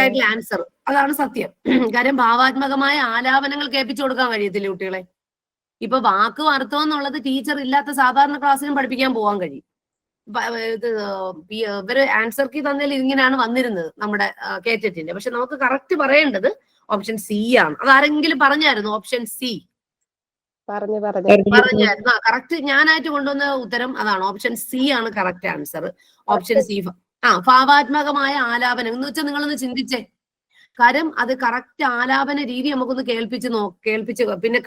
ആയിട്ടുള്ള ആൻസർ. അതാണ് സത്യം. കാര്യം ഭാവാത്മകമായ ആലാപനങ്ങൾ കേൾപ്പിച്ചു കൊടുക്കാൻ കഴിയത്തില്ല കുട്ടികളെ. ഇപ്പൊ വാക്ക് അർത്ഥം എന്നുള്ളത് ടീച്ചർ ഇല്ലാത്ത സാധാരണ ക്ലാസ്സിലും പഠിപ്പിക്കാൻ പോകാൻ കഴിയും. ഇവര് ആൻസർ കീ തന്നതിൽ ഇങ്ങനെയാണ് വന്നിരുന്നത് നമ്മുടെ കേറ്ററ്റിന്റെ. പക്ഷെ നമുക്ക് കറക്റ്റ് പറയേണ്ടത് ഓപ്ഷൻ സി ആണ്. അതാരെങ്കിലും പറഞ്ഞായിരുന്നു ഓപ്ഷൻ സി? പറഞ്ഞായിരുന്നു. കറക്റ്റ് ഞാനായിട്ട് കൊണ്ടുവന്ന ഉത്തരം അതാണ്. ഓപ്ഷൻ സി ആണ് കറക്റ്റ് ആൻസർ. Option C. ഭാവാത്മകമായ ആലാപനം എന്ന് വെച്ചാൽ നിങ്ങളൊന്ന് ചിന്തിച്ചേ. കാര്യം അത് കറക്റ്റ് ആലാപന രീതി നമുക്കൊന്ന് കേൾപ്പിച്ച് പിന്നെ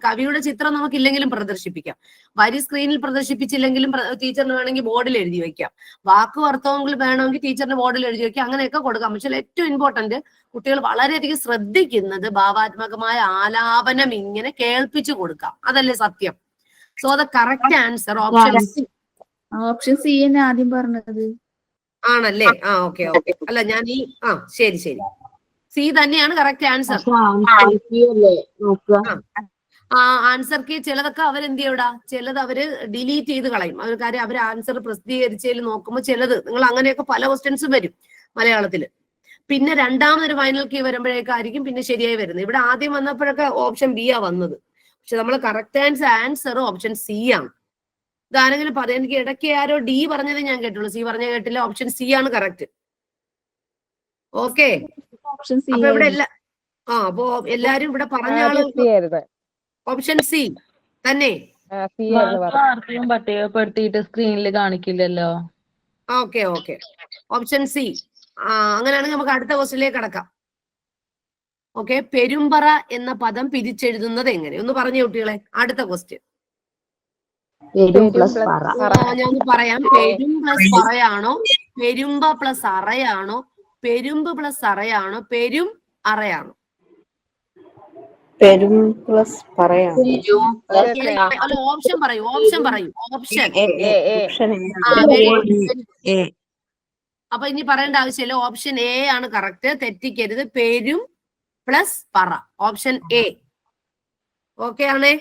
കവിയുടെ ചിത്രം നമുക്കില്ലെങ്കിലും പ്രദർശിപ്പിക്കാം. വരി സ്ക്രീനിൽ പ്രദർശിപ്പിച്ചില്ലെങ്കിലും ടീച്ചറിന് വേണമെങ്കിൽ ബോർഡിൽ എഴുതി വെക്കാം. വാക്കും അർത്ഥമെങ്കിൽ വേണമെങ്കിൽ ടീച്ചറിന് ബോർഡിൽ എഴുതി വെക്കാം. അങ്ങനെയൊക്കെ കൊടുക്കാം. പക്ഷെ ഏറ്റവും ഇമ്പോർട്ടന്റ് കുട്ടികൾ വളരെയധികം ശ്രദ്ധിക്കുന്നത് ഭാവാത്മകമായ ആലാപനം ഇങ്ങനെ കേൾപ്പിച്ചു കൊടുക്കാം. അതല്ലേ സത്യം? So the correct answer option C. Option C തന്നെ ആദ്യം പറഞ്ഞത് ആണല്ലേ? ഓക്കെ. അല്ല ഞാൻ ഈ ശരി സി തന്നെയാണ് കറക്റ്റ് ആൻസർ. ആൻസർ കീ ചിലതൊക്കെ അവരെന്ത് ചെയ്യൂടാ, ചിലത് അവര് ഡിലീറ്റ് ചെയ്ത് കളയും. അവർ കാര്യം അവർ ആൻസർ പ്രസിദ്ധീകരിച്ചതിൽ നോക്കുമ്പോൾ ചിലത് നിങ്ങൾ അങ്ങനെയൊക്കെ പല ക്വസ്റ്റ്യൻസും വരും മലയാളത്തില്. പിന്നെ രണ്ടാമതൊരു ഫൈനൽ കീ വരുമ്പോഴേക്കായിരിക്കും പിന്നെ ശരിയായി വരുന്നത്. ഇവിടെ ആദ്യം വന്നപ്പോഴൊക്കെ ഓപ്ഷൻ ബി ആ വന്നത്. പക്ഷെ നമ്മൾ കറക്റ്റ് ആൻസർ ഓപ്ഷൻ സി ആണ്. ഇതാരെങ്കിലും പറയാം? എനിക്ക് ഇടയ്ക്ക് ആരോ ഡി പറഞ്ഞത് ഞാൻ കേട്ടുള്ളൂ, സി പറഞ്ഞ കേട്ടില്ല. ഓപ്ഷൻ സി ആണ് കറക്റ്റ്. ഓക്കെ. അപ്പൊ ഇവിടെ അപ്പോ എല്ലാരും ഇവിടെ പറഞ്ഞ ആള് ഓപ്ഷൻ സി തന്നെ. പട്ടികപ്പെടുത്തിയിട്ട് സ്ക്രീനിൽ കാണിക്കില്ലല്ലോ. Okay option C. അങ്ങനെയാണെങ്കിൽ നമുക്ക് അടുത്ത ക്വസ്റ്റ്യനിലേക്ക് കടക്കാം. ഓക്കെ. പെരുമ്പറ എന്ന പദം പിരിച്ചെഴുതുന്നത് എങ്ങനെ? ഒന്ന് പറഞ്ഞു കുട്ടികളെ. അടുത്ത ക്വസ്റ്റ്യൻ. ഞാൻ പറയാം. പെരും പ്ലസ് പറയാണോ, പെരുമ്പ പ്ലസ് അറയാണോ, പെരുമ്പ് പ്ലസ് അറയാണോ, പെരും അറയാണോ? പെരും പ്ലസ് പറയാം. അല്ല, ഓപ്ഷൻ പറയൂ. ഓപ്ഷൻ. അപ്പൊ ഇനി പറയേണ്ട ആവശ്യമില്ല. ഓപ്ഷൻ എ ആണ് കറക്റ്റ്. തെറ്റിക്കരുത്. പെരും പ്ലസ് പറ. Option A. ഓക്കെ ആണേ?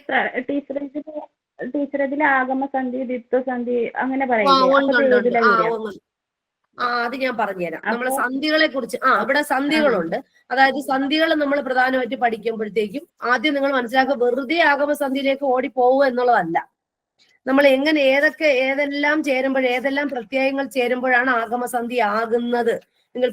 ടീച്ചർ ഇതിൽ ആഗമസന്ധി, ദ്വിത്വസന്ധി അങ്ങനെ അത് ഞാൻ പറഞ്ഞുതരാം. നമ്മളെ സന്ധികളെ കുറിച്ച് ഇവിടെ സന്ധികളുണ്ട്. അതായത് സന്ധികൾ നമ്മൾ പ്രധാനമായിട്ട് പഠിക്കുമ്പോഴത്തേക്കും ആദ്യം നിങ്ങൾ മനസ്സിലാക്കുക, വെറുതെ ആഗമസന്ധിയിലേക്ക് ഓടിപ്പോവുക എന്നുള്ളതല്ല. നമ്മൾ എങ്ങനെ ഏതെല്ലാം ചേരുമ്പോൾ, ഏതെല്ലാം പ്രത്യയങ്ങൾ ചേരുമ്പോഴാണ് ആഗമസന്ധി ആകുന്നത്. നിങ്ങൾ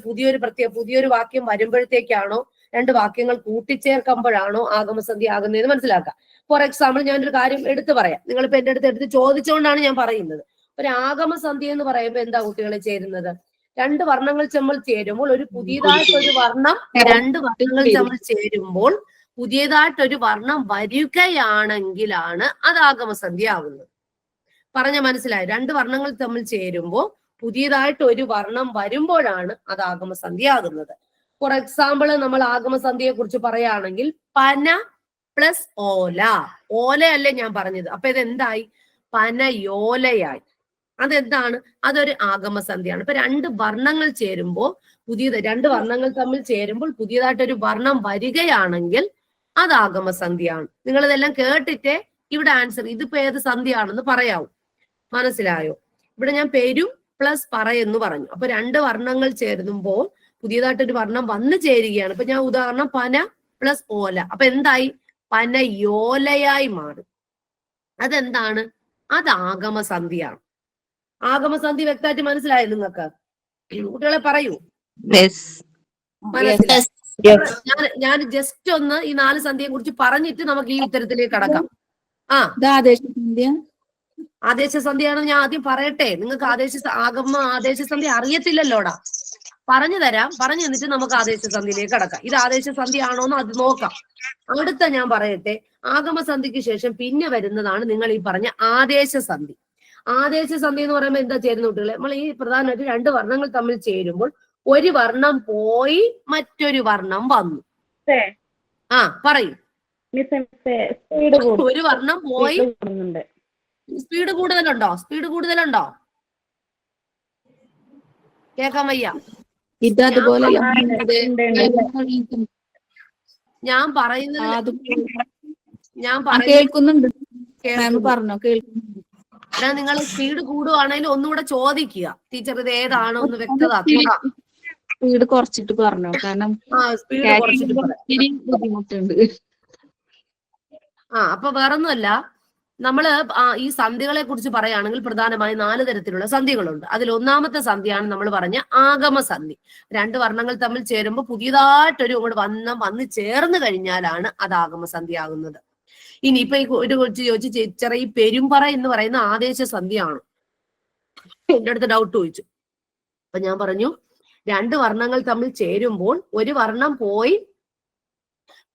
പുതിയൊരു വാക്യം വരുമ്പോഴത്തേക്കാണോ, രണ്ട് വാക്യങ്ങൾ കൂട്ടിച്ചേർക്കുമ്പോഴാണോ ആഗമസന്ധി ആകുന്നതെന്ന് മനസ്സിലാക്കുക. ഫോർ എക്സാമ്പിൾ ഞാനൊരു കാര്യം എടുത്തു പറയാം. നിങ്ങളിപ്പോ എന്റെ അടുത്ത് എടുത്ത് ചോദിച്ചുകൊണ്ടാണ് ഞാൻ പറയുന്നത്. ഒരു ആഗമസന്ധി എന്ന് പറയുമ്പോൾ എന്താ കുട്ടികളെ ചേരുന്നത്? രണ്ട് വർണ്ണങ്ങൾ നമ്മൾ ചേരുമ്പോൾ ഒരു പുതിയതായിട്ടൊരു വർണ്ണം, രണ്ട് വർണ്ണങ്ങൾ നമ്മൾ ചേരുമ്പോൾ പുതിയതായിട്ടൊരു വർണ്ണം വരികയാണെങ്കിലാണ് അത് ആഗമസന്ധി ആകുന്നത്. പറഞ്ഞ മനസ്സിലായി? രണ്ട് വർണ്ണങ്ങൾ തമ്മിൽ ചേരുമ്പോൾ പുതിയതായിട്ട് ഒരു വർണ്ണം വരുമ്പോഴാണ് അത് ആഗമസന്ധി ആകുന്നത്. ഫോർ എക്സാമ്പിൾ നമ്മൾ ആഗമസന്ധിയെ കുറിച്ച് പറയുകയാണെങ്കിൽ പന പ്ലസ് ഓല. ഓലയല്ലേ ഞാൻ പറഞ്ഞത്? അപ്പൊ ഇതെന്തായി? പനയോലയായി. അതെന്താണ്? അതൊരു ആഗമസന്ധിയാണ്. ഇപ്പൊ രണ്ട് വർണ്ണങ്ങൾ ചേരുമ്പോൾ രണ്ട് വർണ്ണങ്ങൾ തമ്മിൽ ചേരുമ്പോൾ പുതിയതായിട്ടൊരു വർണ്ണം വരികയാണെങ്കിൽ അത് ആഗമസന്ധിയാണ്. നിങ്ങൾ ഇതെല്ലാം കേട്ടിട്ടേ ഇവിടെ ആൻസർ ഇതിപ്പോ ഏത് സന്ധിയാണെന്ന് പറയാവൂ. മനസ്സിലായോ? ഇവിടെ ഞാൻ പെരും പ്ലസ് പറ എന്ന് പറഞ്ഞു. അപ്പൊ രണ്ട് വർണ്ണങ്ങൾ ചേരുമ്പോൾ പുതിയതായിട്ടൊരു വർണ്ണം വന്നു ചേരുകയാണ്. ഇപ്പൊ ഞാൻ ഉദാഹരണം പന പ്ലസ് ഓല. അപ്പൊ എന്തായി? പനയോലയായി മാറും. അതെന്താണ്? അത് ആഗമസന്ധിയാണ്. ആഗമസന്ധി വ്യക്തമായിട്ട് മനസ്സിലായോ നിങ്ങൾക്ക്? കുട്ടികളെ പറയൂ. മനസ്സിലായി? ഞാൻ ജസ്റ്റ് ഒന്ന് ഈ 4 സന്ധിയെ കുറിച്ച് പറഞ്ഞിട്ട് നമുക്ക് ഈ ഉത്തരത്തിലേക്ക് കടക്കാം. ആദേശസന്ധിയാണെന്ന് ഞാൻ ആദ്യം പറയട്ടെ. നിങ്ങൾക്ക് ആദേശസന്ധി അറിയത്തില്ലല്ലോടാ. പറഞ്ഞു തരാം. പറഞ്ഞു തന്നിട്ട് നമുക്ക് ആദേശസന്ധിയിലേക്ക് കടക്കാം. ഇത് ആദേശസന്ധി ആണോന്ന് അത് നോക്കാം. അടുത്ത ഞാൻ പറയട്ടെ. ആഗമസന്ധിക്ക് ശേഷം പിന്നെ വരുന്നതാണ് നിങ്ങൾ ഈ പറഞ്ഞ ആദേശസന്ധി. ആദേശസന്ധി എന്ന് പറയുമ്പോൾ എന്താ ചേരുന്ന കുട്ടികളെ? നമ്മൾ ഈ പ്രധാനമായിട്ട് രണ്ട് വർണ്ണങ്ങൾ തമ്മിൽ ചേരുമ്പോൾ ഒരു വർണ്ണം പോയി മറ്റൊരു വർണ്ണം വന്നു. പറയൂ. ഒരു വർണ്ണം പോയി. സ്പീഡ് കൂടുതലുണ്ടോ? കേക്കാൻ വയ്യ. ഞാൻ പറയുന്നത് നിങ്ങൾ സ്പീഡ് കൂടുവാണെങ്കിൽ ഒന്നുകൂടെ ചോദിക്കുക. ടീച്ചർ ഇത് ഏതാണോ ഒന്ന് വ്യക്തത. സ്പീഡ് കുറച്ചിട്ട് പറഞ്ഞോ, കാരണം സ്പീഡ് കുറച്ചിട്ട് പറയാം. ഇത്തിരി ബുദ്ധിമുട്ടുണ്ട്. അപ്പൊ വേറൊന്നുമല്ല, നമ്മള് ഈ സന്ധികളെ കുറിച്ച് പറയുകയാണെങ്കിൽ പ്രധാനമായും 4 തരത്തിലുള്ള സന്ധികളുണ്ട്. അതിൽ ഒന്നാമത്തെ സന്ധിയാണ് നമ്മൾ പറഞ്ഞ ആഗമസന്ധി. 2 വർണ്ണങ്ങൾ തമ്മിൽ ചേരുമ്പോൾ പുതിയതായിട്ടൊരു വന്ന് ചേർന്ന് കഴിഞ്ഞാലാണ് അത് ആഗമസന്ധി ആകുന്നത്. ഇനി ഇപ്പൊ ഒരു കൊച്ചു ചോദിച്ചു, ചേച്ചറ ഈ പെരുമ്പറ എന്ന് പറയുന്ന ആദേശ സന്ധിയാണ്, എന്റെ അടുത്ത് ഡൗട്ട് ചോദിച്ചു. അപ്പൊ ഞാൻ പറഞ്ഞു 2 വർണ്ണങ്ങൾ തമ്മിൽ ചേരുമ്പോൾ ഒരു വർണ്ണം പോയി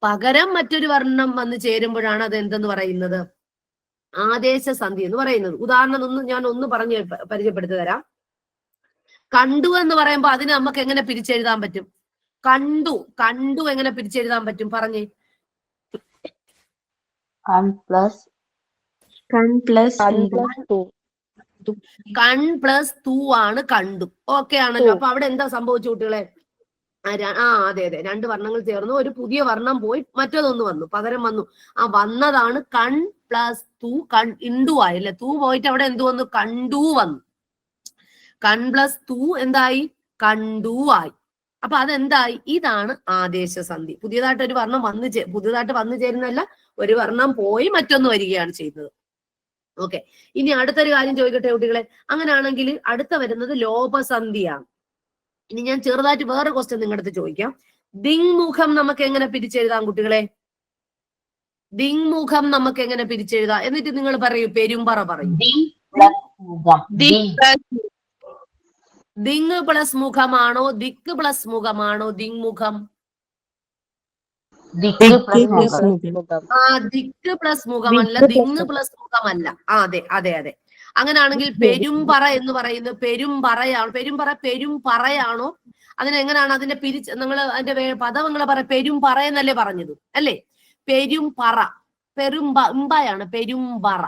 പകരം മറ്റൊരു വർണ്ണം വന്ന് ചേരുമ്പോഴാണ് അത് എന്തെന്ന് പറയുന്നത്, ആദേശ സന്ധി എന്ന് പറയുന്നത്. ഉദാഹരണം ഞാൻ ഒന്ന് പറഞ്ഞ് പരിചയപ്പെടുത്തി തരാം. കണ്ടു എന്ന് പറയുമ്പോ അതിന് നമുക്ക് എങ്ങനെ പിരിച്ചെഴുതാൻ പറ്റും? കണ്ടു എങ്ങനെ പിരിച്ചെഴുതാൻ പറ്റും പറഞ്ഞേ? കൺ പ്ലസ് തൂ ആണ് കണ്ടു. ഓക്കെ ആണല്ലോ. അപ്പൊ അവിടെ എന്താ സംഭവിച്ചു കുട്ടികളെ? അതെ 2 വർണ്ണങ്ങൾ ചേർന്നു, ഒരു പുതിയ വർണ്ണം പോയി മറ്റൊന്ന് വന്നു, പകരം വന്നു. വന്നതാണ് കൺ പ്ലസ് തൂ. ഇണ്ടു ആയില്ലേ? തൂ പോയിട്ട് അവിടെ എന്ത് വന്നു? കണ്ടു വന്നു. കൺ പ്ലസ് തൂ എന്തായി? കണ്ടു ആയി. അപ്പൊ അതെന്തായി? ഇതാണ് ആദേശ സന്ധി. പുതിയതായിട്ട് ഒരു വർണ്ണം പുതിയതായിട്ട് വന്നു ചേരുന്നല്ല, ഒരു വർണ്ണം പോയി മറ്റൊന്ന് വരികയാണ് ചെയ്യുന്നത്. ഓക്കെ, ഇനി അടുത്തൊരു കാര്യം ചോദിക്കട്ടെ കുട്ടികളെ. അങ്ങനെയാണെങ്കിൽ അടുത്ത വരുന്നത് ലോപസന്ധിയാണ്. ഇനി ഞാൻ ചെറുതായിട്ട് വേറെ ക്വസ്റ്റ്യൻ നിങ്ങളുടെ അടുത്ത് ചോദിക്കാം. ദിങ്മുഖം നമുക്ക് എങ്ങനെ പിരിച്ചെഴുതാം കുട്ടികളെ? ദിങ്മുഖം നമുക്ക് എങ്ങനെ പിരിച്ചെഴുതാം? എന്നിട്ട് നിങ്ങൾ പറയൂ, പെരുമ്പറ പറയൂ. ദിങ് പ്ലസ് മുഖമാണോ ദിക്ക് പ്ലസ് മുഖമാണോ ദിങ്മുഖം? ദിക്ക് പ്ലസ് മുഖമല്ല, ദിങ് പ്ലസ് മുഖമല്ല. അതെ. അങ്ങനെയാണെങ്കിൽ പെരുമ്പറ എന്ന് പറയുന്നത് പെരുമ്പറയാണോ? അതിനെങ്ങനെയാണ് അതിന്റെ നിങ്ങൾ അതിന്റെ പദങ്ങളെ പെരുമ്പറ എന്നല്ലേ പറഞ്ഞത് അല്ലേ? പെരുമ്പറ ഇമ്പയാണ് പെരുമ്പറ.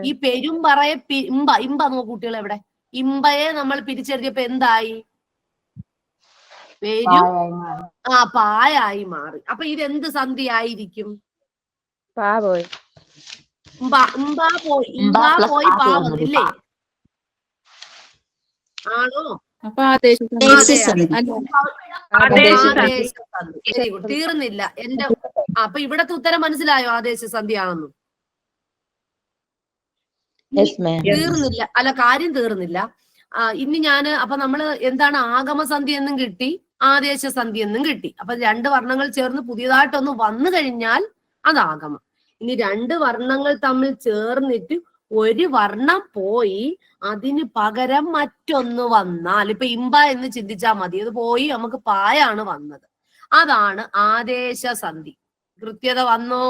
ഈ പെരുമ്പറയെ ഇമ്പ നോക്കൂ കുട്ടികൾ, എവിടെ? ഇമ്പയെ നമ്മൾ പിരിച്ചെഴുതിയപ്പോ എന്തായി? പായായി മാറി. അപ്പൊ ഇതെന്ത് സന്ധി ആയിരിക്കും? പോയി പാ വന്നില്ലേ? ആണോ? തീർന്നില്ല എന്റെ. അപ്പൊ ഇവിടത്തെ ഉത്തരം മനസ്സിലായോ? ആദേശ സന്ധിയാണെന്ന് തീർന്നില്ല. അല്ല, കാര്യം തീർന്നില്ല. ഇനി അപ്പൊ നമ്മള് എന്താണ്, ആഗമസന്ധി എന്നും കിട്ടി, ആദേശ സന്ധി എന്നും കിട്ടി. അപ്പൊ 2 വർണ്ണങ്ങൾ ചേർന്ന് പുതിയതായിട്ടൊന്ന് വന്നു കഴിഞ്ഞാൽ അത് ആഗമം. ഇനി 2 വർണ്ണങ്ങൾ തമ്മിൽ ചേർന്നിട്ട് ഒരു വർണ്ണം പോയി അതിന് പകരം മറ്റൊന്ന് വന്നാൽ, ഇപ്പൊ ഇമ്പ എന്ന് ചിന്തിച്ചാൽ മതി, അത് പോയി നമുക്ക് പായാണ് വന്നത്, അതാണ് ആദേശ സന്ധി. കൃത്യത വന്നോ?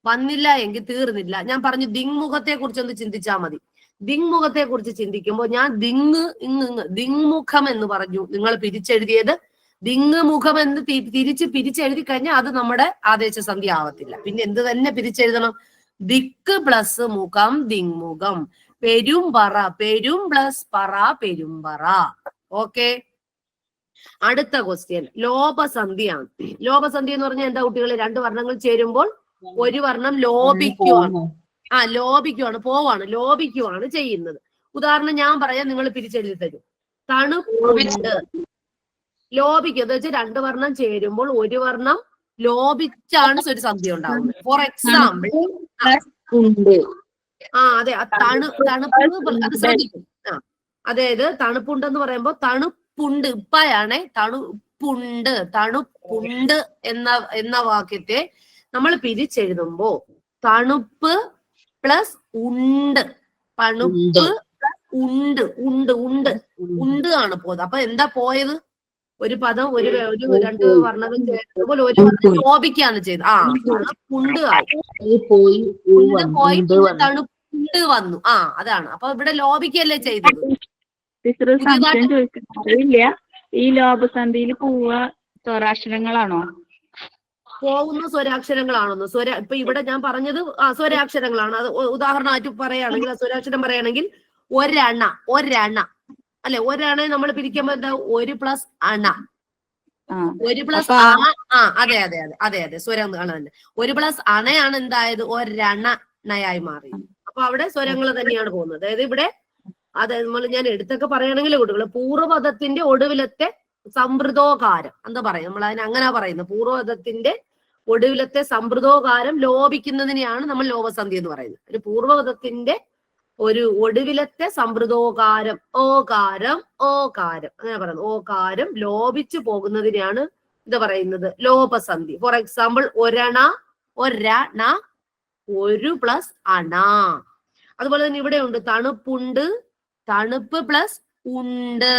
വന്നില്ല എങ്കിൽ തീർന്നില്ല. ഞാൻ പറഞ്ഞു ദിങ്മുഖത്തെ കുറിച്ചൊന്ന് ചിന്തിച്ചാൽ മതി. ദിങ്മുഖത്തെ കുറിച്ച് ചിന്തിക്കുമ്പോൾ ഞാൻ ദിങ്മുഖം എന്ന് പറഞ്ഞു, നിങ്ങൾ പിരിച്ചെഴുതിയത് ദിങ് മുഖം എന്ന് പിരിച്ചെഴുതി കഴിഞ്ഞാൽ അത് നമ്മുടെ ആദേശ സന്ധി ആവത്തില്ല. പിന്നെ എന്ത് തന്നെ പിരിച്ചെഴുതണം? ദിക്ക് പ്ലസ് മുഖം ദിങ്മുഖം. പെരുമ്പറ പെരും പ്ലസ് പറ പെരുമ്പറ. ഓക്കെ, അടുത്ത ക്വസ്റ്റ്യൻ ലോപസന്ധിയാണ്. ലോപസന്ധി എന്ന് പറഞ്ഞാൽ എന്താ കുട്ടികളെ? 2 വർണ്ണങ്ങൾ ചേരുമ്പോൾ ഒരു വർണ്ണം ലോപിക്കുവാണ്. ലോപിക്കുവാണ് ചെയ്യുന്നത്. ഉദാഹരണം ഞാൻ പറയാം, നിങ്ങൾ പിരിച്ചെഴുതി തരും. തണുപ്പുണ്ട്. ലോപിക്കുക എന്ന് വെച്ചാൽ 2 വർണ്ണം ചേരുമ്പോൾ ഒരു വർണ്ണം ലോപിച്ചാണ് ഒരു സന്ധി ഉണ്ടാവുന്നത്. ഫോർ എക്സാമ്പിൾ അതെ, തണുപ്പ് അത് ശ്രദ്ധിക്കും. അതായത് തണുപ്പുണ്ടെന്ന് പറയുമ്പോൾ തണുപ്പുണ്ട് ഇപ്പയാണേ, തണുപ്പുണ്ട് എന്ന വാക്യത്തെ നമ്മൾ പിരിച്ചെഴുതുമ്പോ തണുപ്പ് പ്ലസ് ഉണ്ട്, തണുപ്പ് ഉണ്ട് ആണ് പോയത്. അപ്പൊ എന്താ പോയത്? ഒരു പദം ഒരു 2 വർണ്ണങ്ങൾ ചേർന്നപ്പോൾ ഒരു വർണ്ണം ലോപിക്കാണ് ചെയ്തത്. തണുപ്പുണ്ട് ആയി, പോയി തണുപ്പുണ്ട് വന്നു. അതാണ്. അപ്പൊ ഇവിടെ ലോപിക്കല്ലേ ചെയ്തത്. ഈ ലോപസന്ധിയിൽ സ്വരാക്ഷരങ്ങളാണോ? പോകുന്ന സ്വരാക്ഷരങ്ങളാണെന്ന്. ഇപ്പൊ ഇവിടെ ഞാൻ പറഞ്ഞത് സ്വരാക്ഷരങ്ങളാണ്. അത് ഉദാഹരണമായിട്ട് പറയുകയാണെങ്കിൽ, സ്വരാക്ഷരം പറയുകയാണെങ്കിൽ ഒരണ അല്ലെ? ഒരണ നമ്മൾ പിരിക്കുമ്പോ എന്താ? 1 പ്ലസ് അണ, 1 പ്ലസ് അതെ സ്വരം കാണാൻ. 1 പ്ലസ് അണയാണ് എന്തായത്? ഒരണയായി മാറി. അപ്പൊ അവിടെ സ്വരങ്ങൾ തന്നെയാണ് പോകുന്നത്. അതായത് ഇവിടെ ഞാൻ എടുത്തൊക്കെ പറയുകയാണെങ്കിൽ കുട്ടികൾ പൂർവ്വപദത്തിന്റെ ഒടുവിലത്തെ സമൃദ്ധോകാരം എന്താ പറയാ, നമ്മൾ അതിന് അങ്ങനെ പറയുന്നത്. പൂർവ്വപദത്തിന്റെ ഒടുവിലത്തെ സമൃദ്ധോകാരം ലോപിക്കുന്നതിനെയാണ് നമ്മൾ ലോപസന്ധി എന്ന് പറയുന്നത്. ഒരു പൂർവ്വപദത്തിന്റെ ഒരു ഒടുവിലത്തെ സമൃദ്ധോകാരം, ഓകാരം ഓകാരം അങ്ങനെ പറയുന്നത്, ഓകാരം ലോപിച്ചു പോകുന്നതിനെയാണ് ഇത് പറയുന്നത് ലോപസന്ധി. ഫോർ എക്സാമ്പിൾ, ഒരണ, ഒരണ, ഒരു പ്ലസ് അണ. അതുപോലെ തന്നെ ഇവിടെ ഉണ്ട് തണുപ്പുണ്ട്, തണുപ്പ് പ്ലസ് ഉണ്ട്.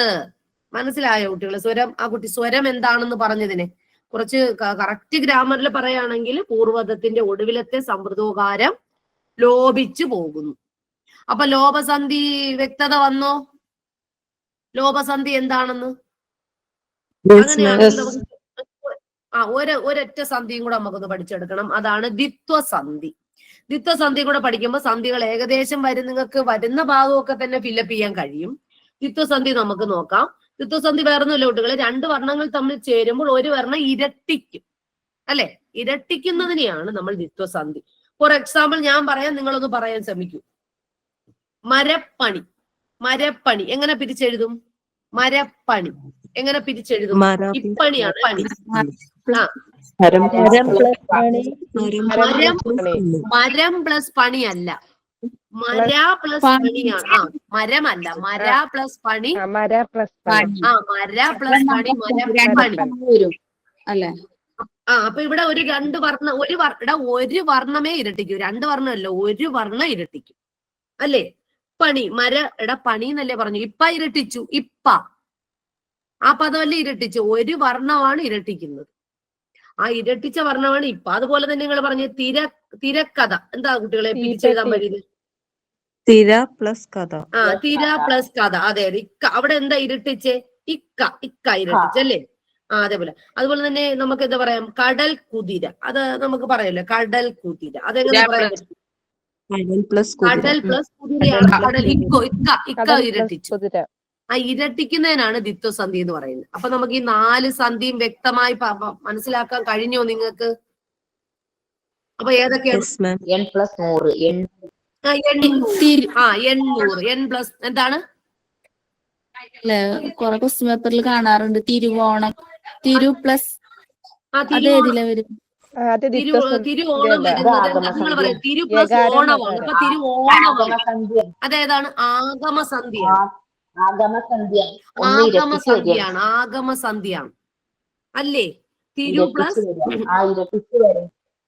മനസ്സിലായോ കുട്ടികളെ? സ്വരം, ആ കുട്ടി സ്വരം എന്താണെന്ന് പറഞ്ഞതിനെ കുറച്ച് കറക്റ്റ് ഗ്രാമറിൽ പറയുകയാണെങ്കിൽ പൂർവ്വപദത്തിന്റെ ഒടുവിലത്തെ സമൃദ്ധോകാരം ലോപിച്ചു പോകുന്നു. അപ്പൊ ലോപസന്ധി വ്യക്തത വന്നോ? ലോപസന്ധി എന്താണെന്ന് അങ്ങനെയാണെങ്കിൽ ഒരൊറ്റ സന്ധിയും കൂടെ നമുക്കൊന്ന് പഠിച്ചെടുക്കണം. അതാണ് ദ്വിത്വസന്ധി. ദ്വിത്വസന്ധി കൂടെ പഠിക്കുമ്പോൾ സന്ധികൾ ഏകദേശം നിങ്ങൾക്ക് വരുന്ന ഭാഗമൊക്കെ തന്നെ ഫില്ലപ്പ് ചെയ്യാൻ കഴിയും. ദ്വിത്വസന്ധി നമുക്ക് നോക്കാം. ദ്വിത്വസന്ധി വേറൊന്നുമില്ല കുട്ടികളെ, രണ്ട് വർണ്ണങ്ങൾ തമ്മിൽ ചേരുമ്പോൾ ഒരു വർണ്ണം ഇരട്ടിക്കും, അല്ലെ? ഇരട്ടിക്കുന്നതിനെയാണ് നമ്മൾ ദ്വിത്വസന്ധി. ഫോർ എക്സാമ്പിൾ ഞാൻ പറയാം, നിങ്ങളൊന്ന് പറയാൻ ശ്രമിക്കൂ. മരപ്പണി, മരപ്പണി എങ്ങനെ പിരിച്ചെഴുതും? മരപ്പണി എങ്ങനെ പിരിച്ചെഴുതും? ഇപ്പണിയാണ് പണി. മരം പ്ലസ് പണി അല്ല, മര പ്ലസ് പണിയാണ്. ആ മരമല്ല, മര പ്ലസ് പണി, മര പ്ലസ് പണി, മരപ്പണി അല്ലെ? ആ അപ്പൊ ഇവിടെ ഒരു രണ്ട് വർണ്ണ, ഒരു വർണ്ണമേ ഇരട്ടിക്കൂ, രണ്ട് വർണ്ണമല്ല, ഒരു വർണ്ണം ഇരട്ടിക്കും, അല്ലേ? പണി, പണി എന്നല്ലേ പറഞ്ഞു, ഇപ്പ ഇരട്ടിച്ചു, ഇപ്പ ആ പദമല്ലേ ഇരട്ടിച്ചു, ഒരു വർണ്ണമാണ് ഇരട്ടിക്കുന്നത്, ആ ഇരട്ടിച്ച വർണ്ണമാണ് ഇപ്പ. അതുപോലെ തന്നെ നിങ്ങൾ പറഞ്ഞ തിരക്കഥ എന്താ കുട്ടികളെ പിരിച്ചെഴുതാൻ പറ്റിയത്? തിര പ്ലസ് കഥ. ആ തിര പ്ലസ് കഥ, അതെ അതെ. ഇക്ക അവിടെ എന്താ ഇരട്ടിച്ചേ? ഇക്ക ഇരട്ടിച്ചല്ലേ? ആ അതേപോലെ. അതുപോലെ തന്നെ നമുക്ക് എന്താ പറയാം, കടൽ കുതിര, അത് നമുക്ക് പറയല്ലോ, കടൽ കുതിര. അതെങ്ങനെ പറയാൻ പറ്റും? കടൽ പ്ലസ് കുതിരയാണ് കടൽ. ഇക്ക ഇരട്ടിച്ചു. ആ ഇരട്ടിക്കുന്നതിനാണ് ദ്വിത്വസന്ധി എന്ന് പറയുന്നത്. അപ്പൊ നമുക്ക് ഈ 4 സന്ധിയും വ്യക്തമായി മനസ്സിലാക്കാൻ കഴിഞ്ഞോ നിങ്ങൾക്ക്? അപ്പൊ ഏതൊക്കെയാണ്? 800 n പ്ലസ് എന്താണ്? കൊറേ ക്വസ്റ്റ്യൻ പേപ്പറിൽ കാണാറുണ്ട് തിരുവോണം, തിരു പ്ലസ് തിരുവോണം വരുന്നത് നിങ്ങൾ പറയും തിരു പ്ലസ് ഓണമാണ്. അപ്പൊ തിരുവോണമാണ്. അതേതാണ്? ആഗമസന്ധിയാണ്, ആഗമസന്ധിയാണ് അല്ലേ? തിരു പ്ലസ്,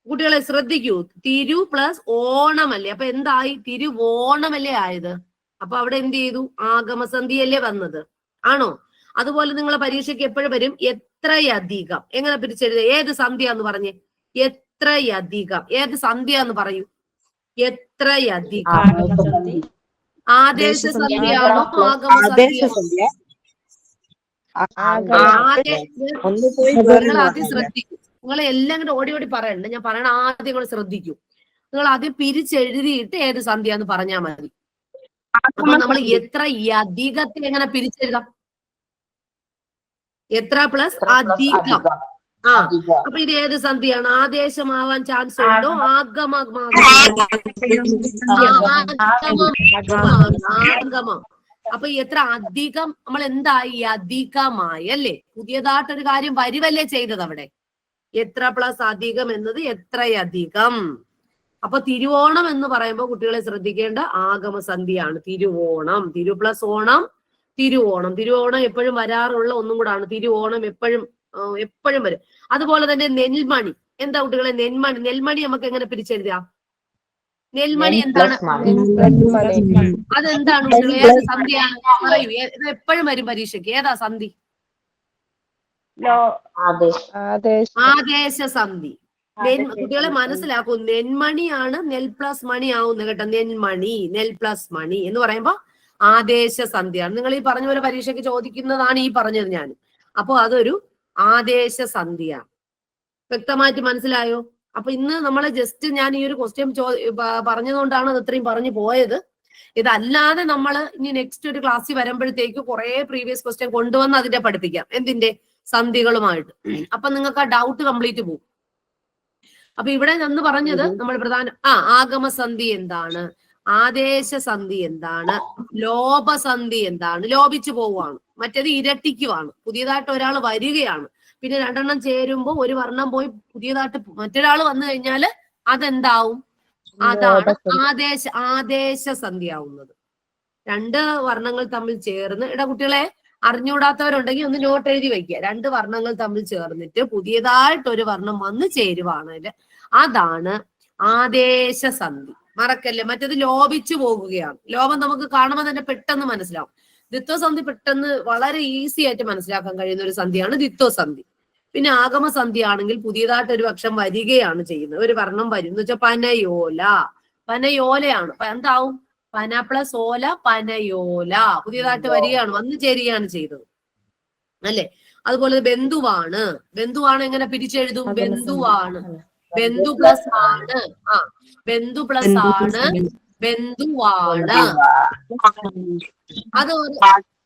കുട്ടികളെ ശ്രദ്ധിക്കൂ, തിരു പ്ലസ് ഓണമല്ലേ? അപ്പൊ എന്തായി? തിരുവോണമല്ലേ ആയത്? അപ്പൊ അവിടെ എന്ത് ചെയ്തു? ആഗമസന്ധിയല്ലേ വന്നത്, ആണോ? അതുപോലെ നിങ്ങളെ പരീക്ഷയ്ക്ക് എപ്പോഴും വരും എത്രയധികം, എങ്ങനെ പിരിച്ചെഴുതുക? ഏത് സന്ധ്യാന്ന് പറഞ്ഞേ? എത്രയധികം ഏത് സന്ധ്യാന്ന് പറയൂ? എത്രയധികം ആദേശ സന്ധിയാണോ ആഗമസന്ധിയാണോ? നിങ്ങൾ ആദ്യം ശ്രദ്ധിക്കും, നിങ്ങൾ എല്ലാം കൂടെ ഓടി ഓടി പറയണ്ട, ഞാൻ പറയണ ആദ്യം നിങ്ങൾ ശ്രദ്ധിക്കൂ. നിങ്ങൾ ആദ്യം പിരിച്ചെഴുതിയിട്ട് ഏത് സന്ധ്യാന്ന് പറഞ്ഞാൽ മതി. അപ്പൊ നമ്മൾ എത്ര അധികത്തിൽ എങ്ങനെ പിരിച്ചെഴുതാം? എത്ര പ്ലസ് അധികം. ആ അപ്പൊ ഇത് ഏത് സന്ധിയാണ്? ആദേശമാവാൻ ചാൻസ് ഉണ്ടോ? ആഗമം. അപ്പൊ എത്ര അധികം, നമ്മൾ എന്തായി? അധികമായി അല്ലേ? പുതിയതായിട്ടൊരു കാര്യം വരുവല്ലേ ചെയ്തത് അവിടെ. എത്ര പ്ലസ് അധികം എന്നത് എത്രയധികം. അപ്പൊ തിരുവോണം എന്ന് പറയുമ്പോൾ കുട്ടികളെ ശ്രദ്ധിക്കേണ്ട ആഗമസന്ധിയാണ് തിരുവോണം. തിരു പ്ലസ് ഓണം, തിരുവോണം. തിരുവോണം എപ്പോഴും വരാറുള്ള ഒന്നും കൂടാണ്. തിരുവോണം എപ്പോഴും വരും. അതുപോലെ തന്നെ നെൽമണി. എന്താ കുട്ടികളെ നെൽമണി? നെൽമണി നമുക്ക് എങ്ങനെ പിരിച്ചെഴുതാം? നെൽമണി എന്താണ്? അതെന്താണ് കുട്ടികളെ? ഏത് സന്ധിയാണ്? പറയൂ, ഇത് എപ്പോഴും വരും പരീക്ഷയ്ക്ക്. ഏതാ സന്ധി? ആദേശ സന്ധി. കുട്ടികളെ മനസ്സിലാക്കൂ, നെന്മണിയാണ് നെൽ പ്ലസ് മണി ആവുന്നത് കേട്ടോ. നെന്മണി, നെൽ പ്ലസ് മണി എന്ന് പറയുമ്പോ ആദേശ സന്ധിയാണ്. നിങ്ങൾ ഈ പറഞ്ഞ പോലെ പരീക്ഷയ്ക്ക് ചോദിക്കുന്നതാണ് ഈ പറഞ്ഞത് ഞാൻ. അപ്പൊ അതൊരു ആദേശ സന്ധിയാണ്. വ്യക്തമായിട്ട് മനസ്സിലായോ? അപ്പൊ ഇന്ന് നമ്മളെ ജസ്റ്റ് ഞാൻ ഈ ഒരു ക്വസ്റ്റ്യൻ പറഞ്ഞതുകൊണ്ടാണ് അത് ഇത്രയും പറഞ്ഞു പോയത്. ഇതല്ലാതെ നമ്മൾ ഇനി നെക്സ്റ്റ് ഒരു ക്ലാസ്സിൽ വരുമ്പോഴത്തേക്ക് കുറെ പ്രീവിയസ് ക്വസ്റ്റ്യൻ കൊണ്ടുവന്ന് അതിന്റെ പഠിപ്പിക്കാം, എന്തിന്റെ? സന്ധികളുമായിട്ട്. അപ്പൊ നിങ്ങൾക്ക് ആ ഡൗട്ട് കംപ്ലീറ്റ് പോകും. അപ്പൊ ഇവിടെ നിന്ന് പറഞ്ഞത് നമ്മൾ പ്രധാന ആഗമസന്ധി എന്താണ്, ആദേശസന്ധി എന്താണ്, ലോപസന്ധി എന്താണ്, ലോപിച്ചു പോവുകയാണ്, മറ്റേത് ഇരട്ടിക്കുവാണ്, പുതിയതായിട്ട് ഒരാൾ വരികയാണ്, പിന്നെ രണ്ടെണ്ണം ചേരുമ്പോ ഒരു വർണ്ണം പോയി പുതിയതായിട്ട് മറ്റൊരാൾ വന്നു കഴിഞ്ഞാല് അതെന്താവും, അതാണ് ആദേശസന്ധി ആവുന്നത്. രണ്ട് വർണ്ണങ്ങൾ തമ്മിൽ ചേർന്ന്, കുട്ടികളെ അറിഞ്ഞുകൂടാത്തവരുണ്ടെങ്കിൽ ഒന്ന് നോട്ട് എഴുതി വയ്ക്കുക. രണ്ട് വർണ്ണങ്ങൾ തമ്മിൽ ചേർന്നിട്ട് പുതിയതായിട്ട് ഒരു വർണ്ണം വന്ന് ചേരുവാണെങ്കിൽ അതാണ് ആദേശസന്ധി. മറക്കല്ലേ. മറ്റേത് ലോപിച്ചു പോകുകയാണ്. ലോപം നമുക്ക് കാണുമ്പോൾ തന്നെ പെട്ടെന്ന് മനസ്സിലാവും. ദ്വിത്വസന്ധി പെട്ടെന്ന് വളരെ ഈസി ആയിട്ട് മനസ്സിലാക്കാൻ കഴിയുന്ന ഒരു സന്ധിയാണ് ദ്വിത്വസന്ധി. പിന്നെ ആഗമസന്ധി ആണെങ്കിൽ പുതിയതായിട്ട് ഒരു പക്ഷം വരികയാണ് ചെയ്യുന്നത്, ഒരു വർണ്ണം വരും എന്ന് വെച്ചാൽ പനയോല, പനയോലയാണ്. എന്താവും, പന പ്ലസ് ഓല, പനയോല, പുതിയതായിട്ട് വരികയാണ്, വന്നു ചേരുകയാണ് ചെയ്തത് അല്ലെ. അതുപോലെ ബന്ധുവാണ്, ബന്ധുവാണ് എങ്ങനെ പിരിച്ചെഴുതും, ബന്ധുവാണ്, ബന്ധു പ്ലസ് ആണ്, ബന്ധു പ്ലസ് ആണ്, ബന്ധുവാണ്.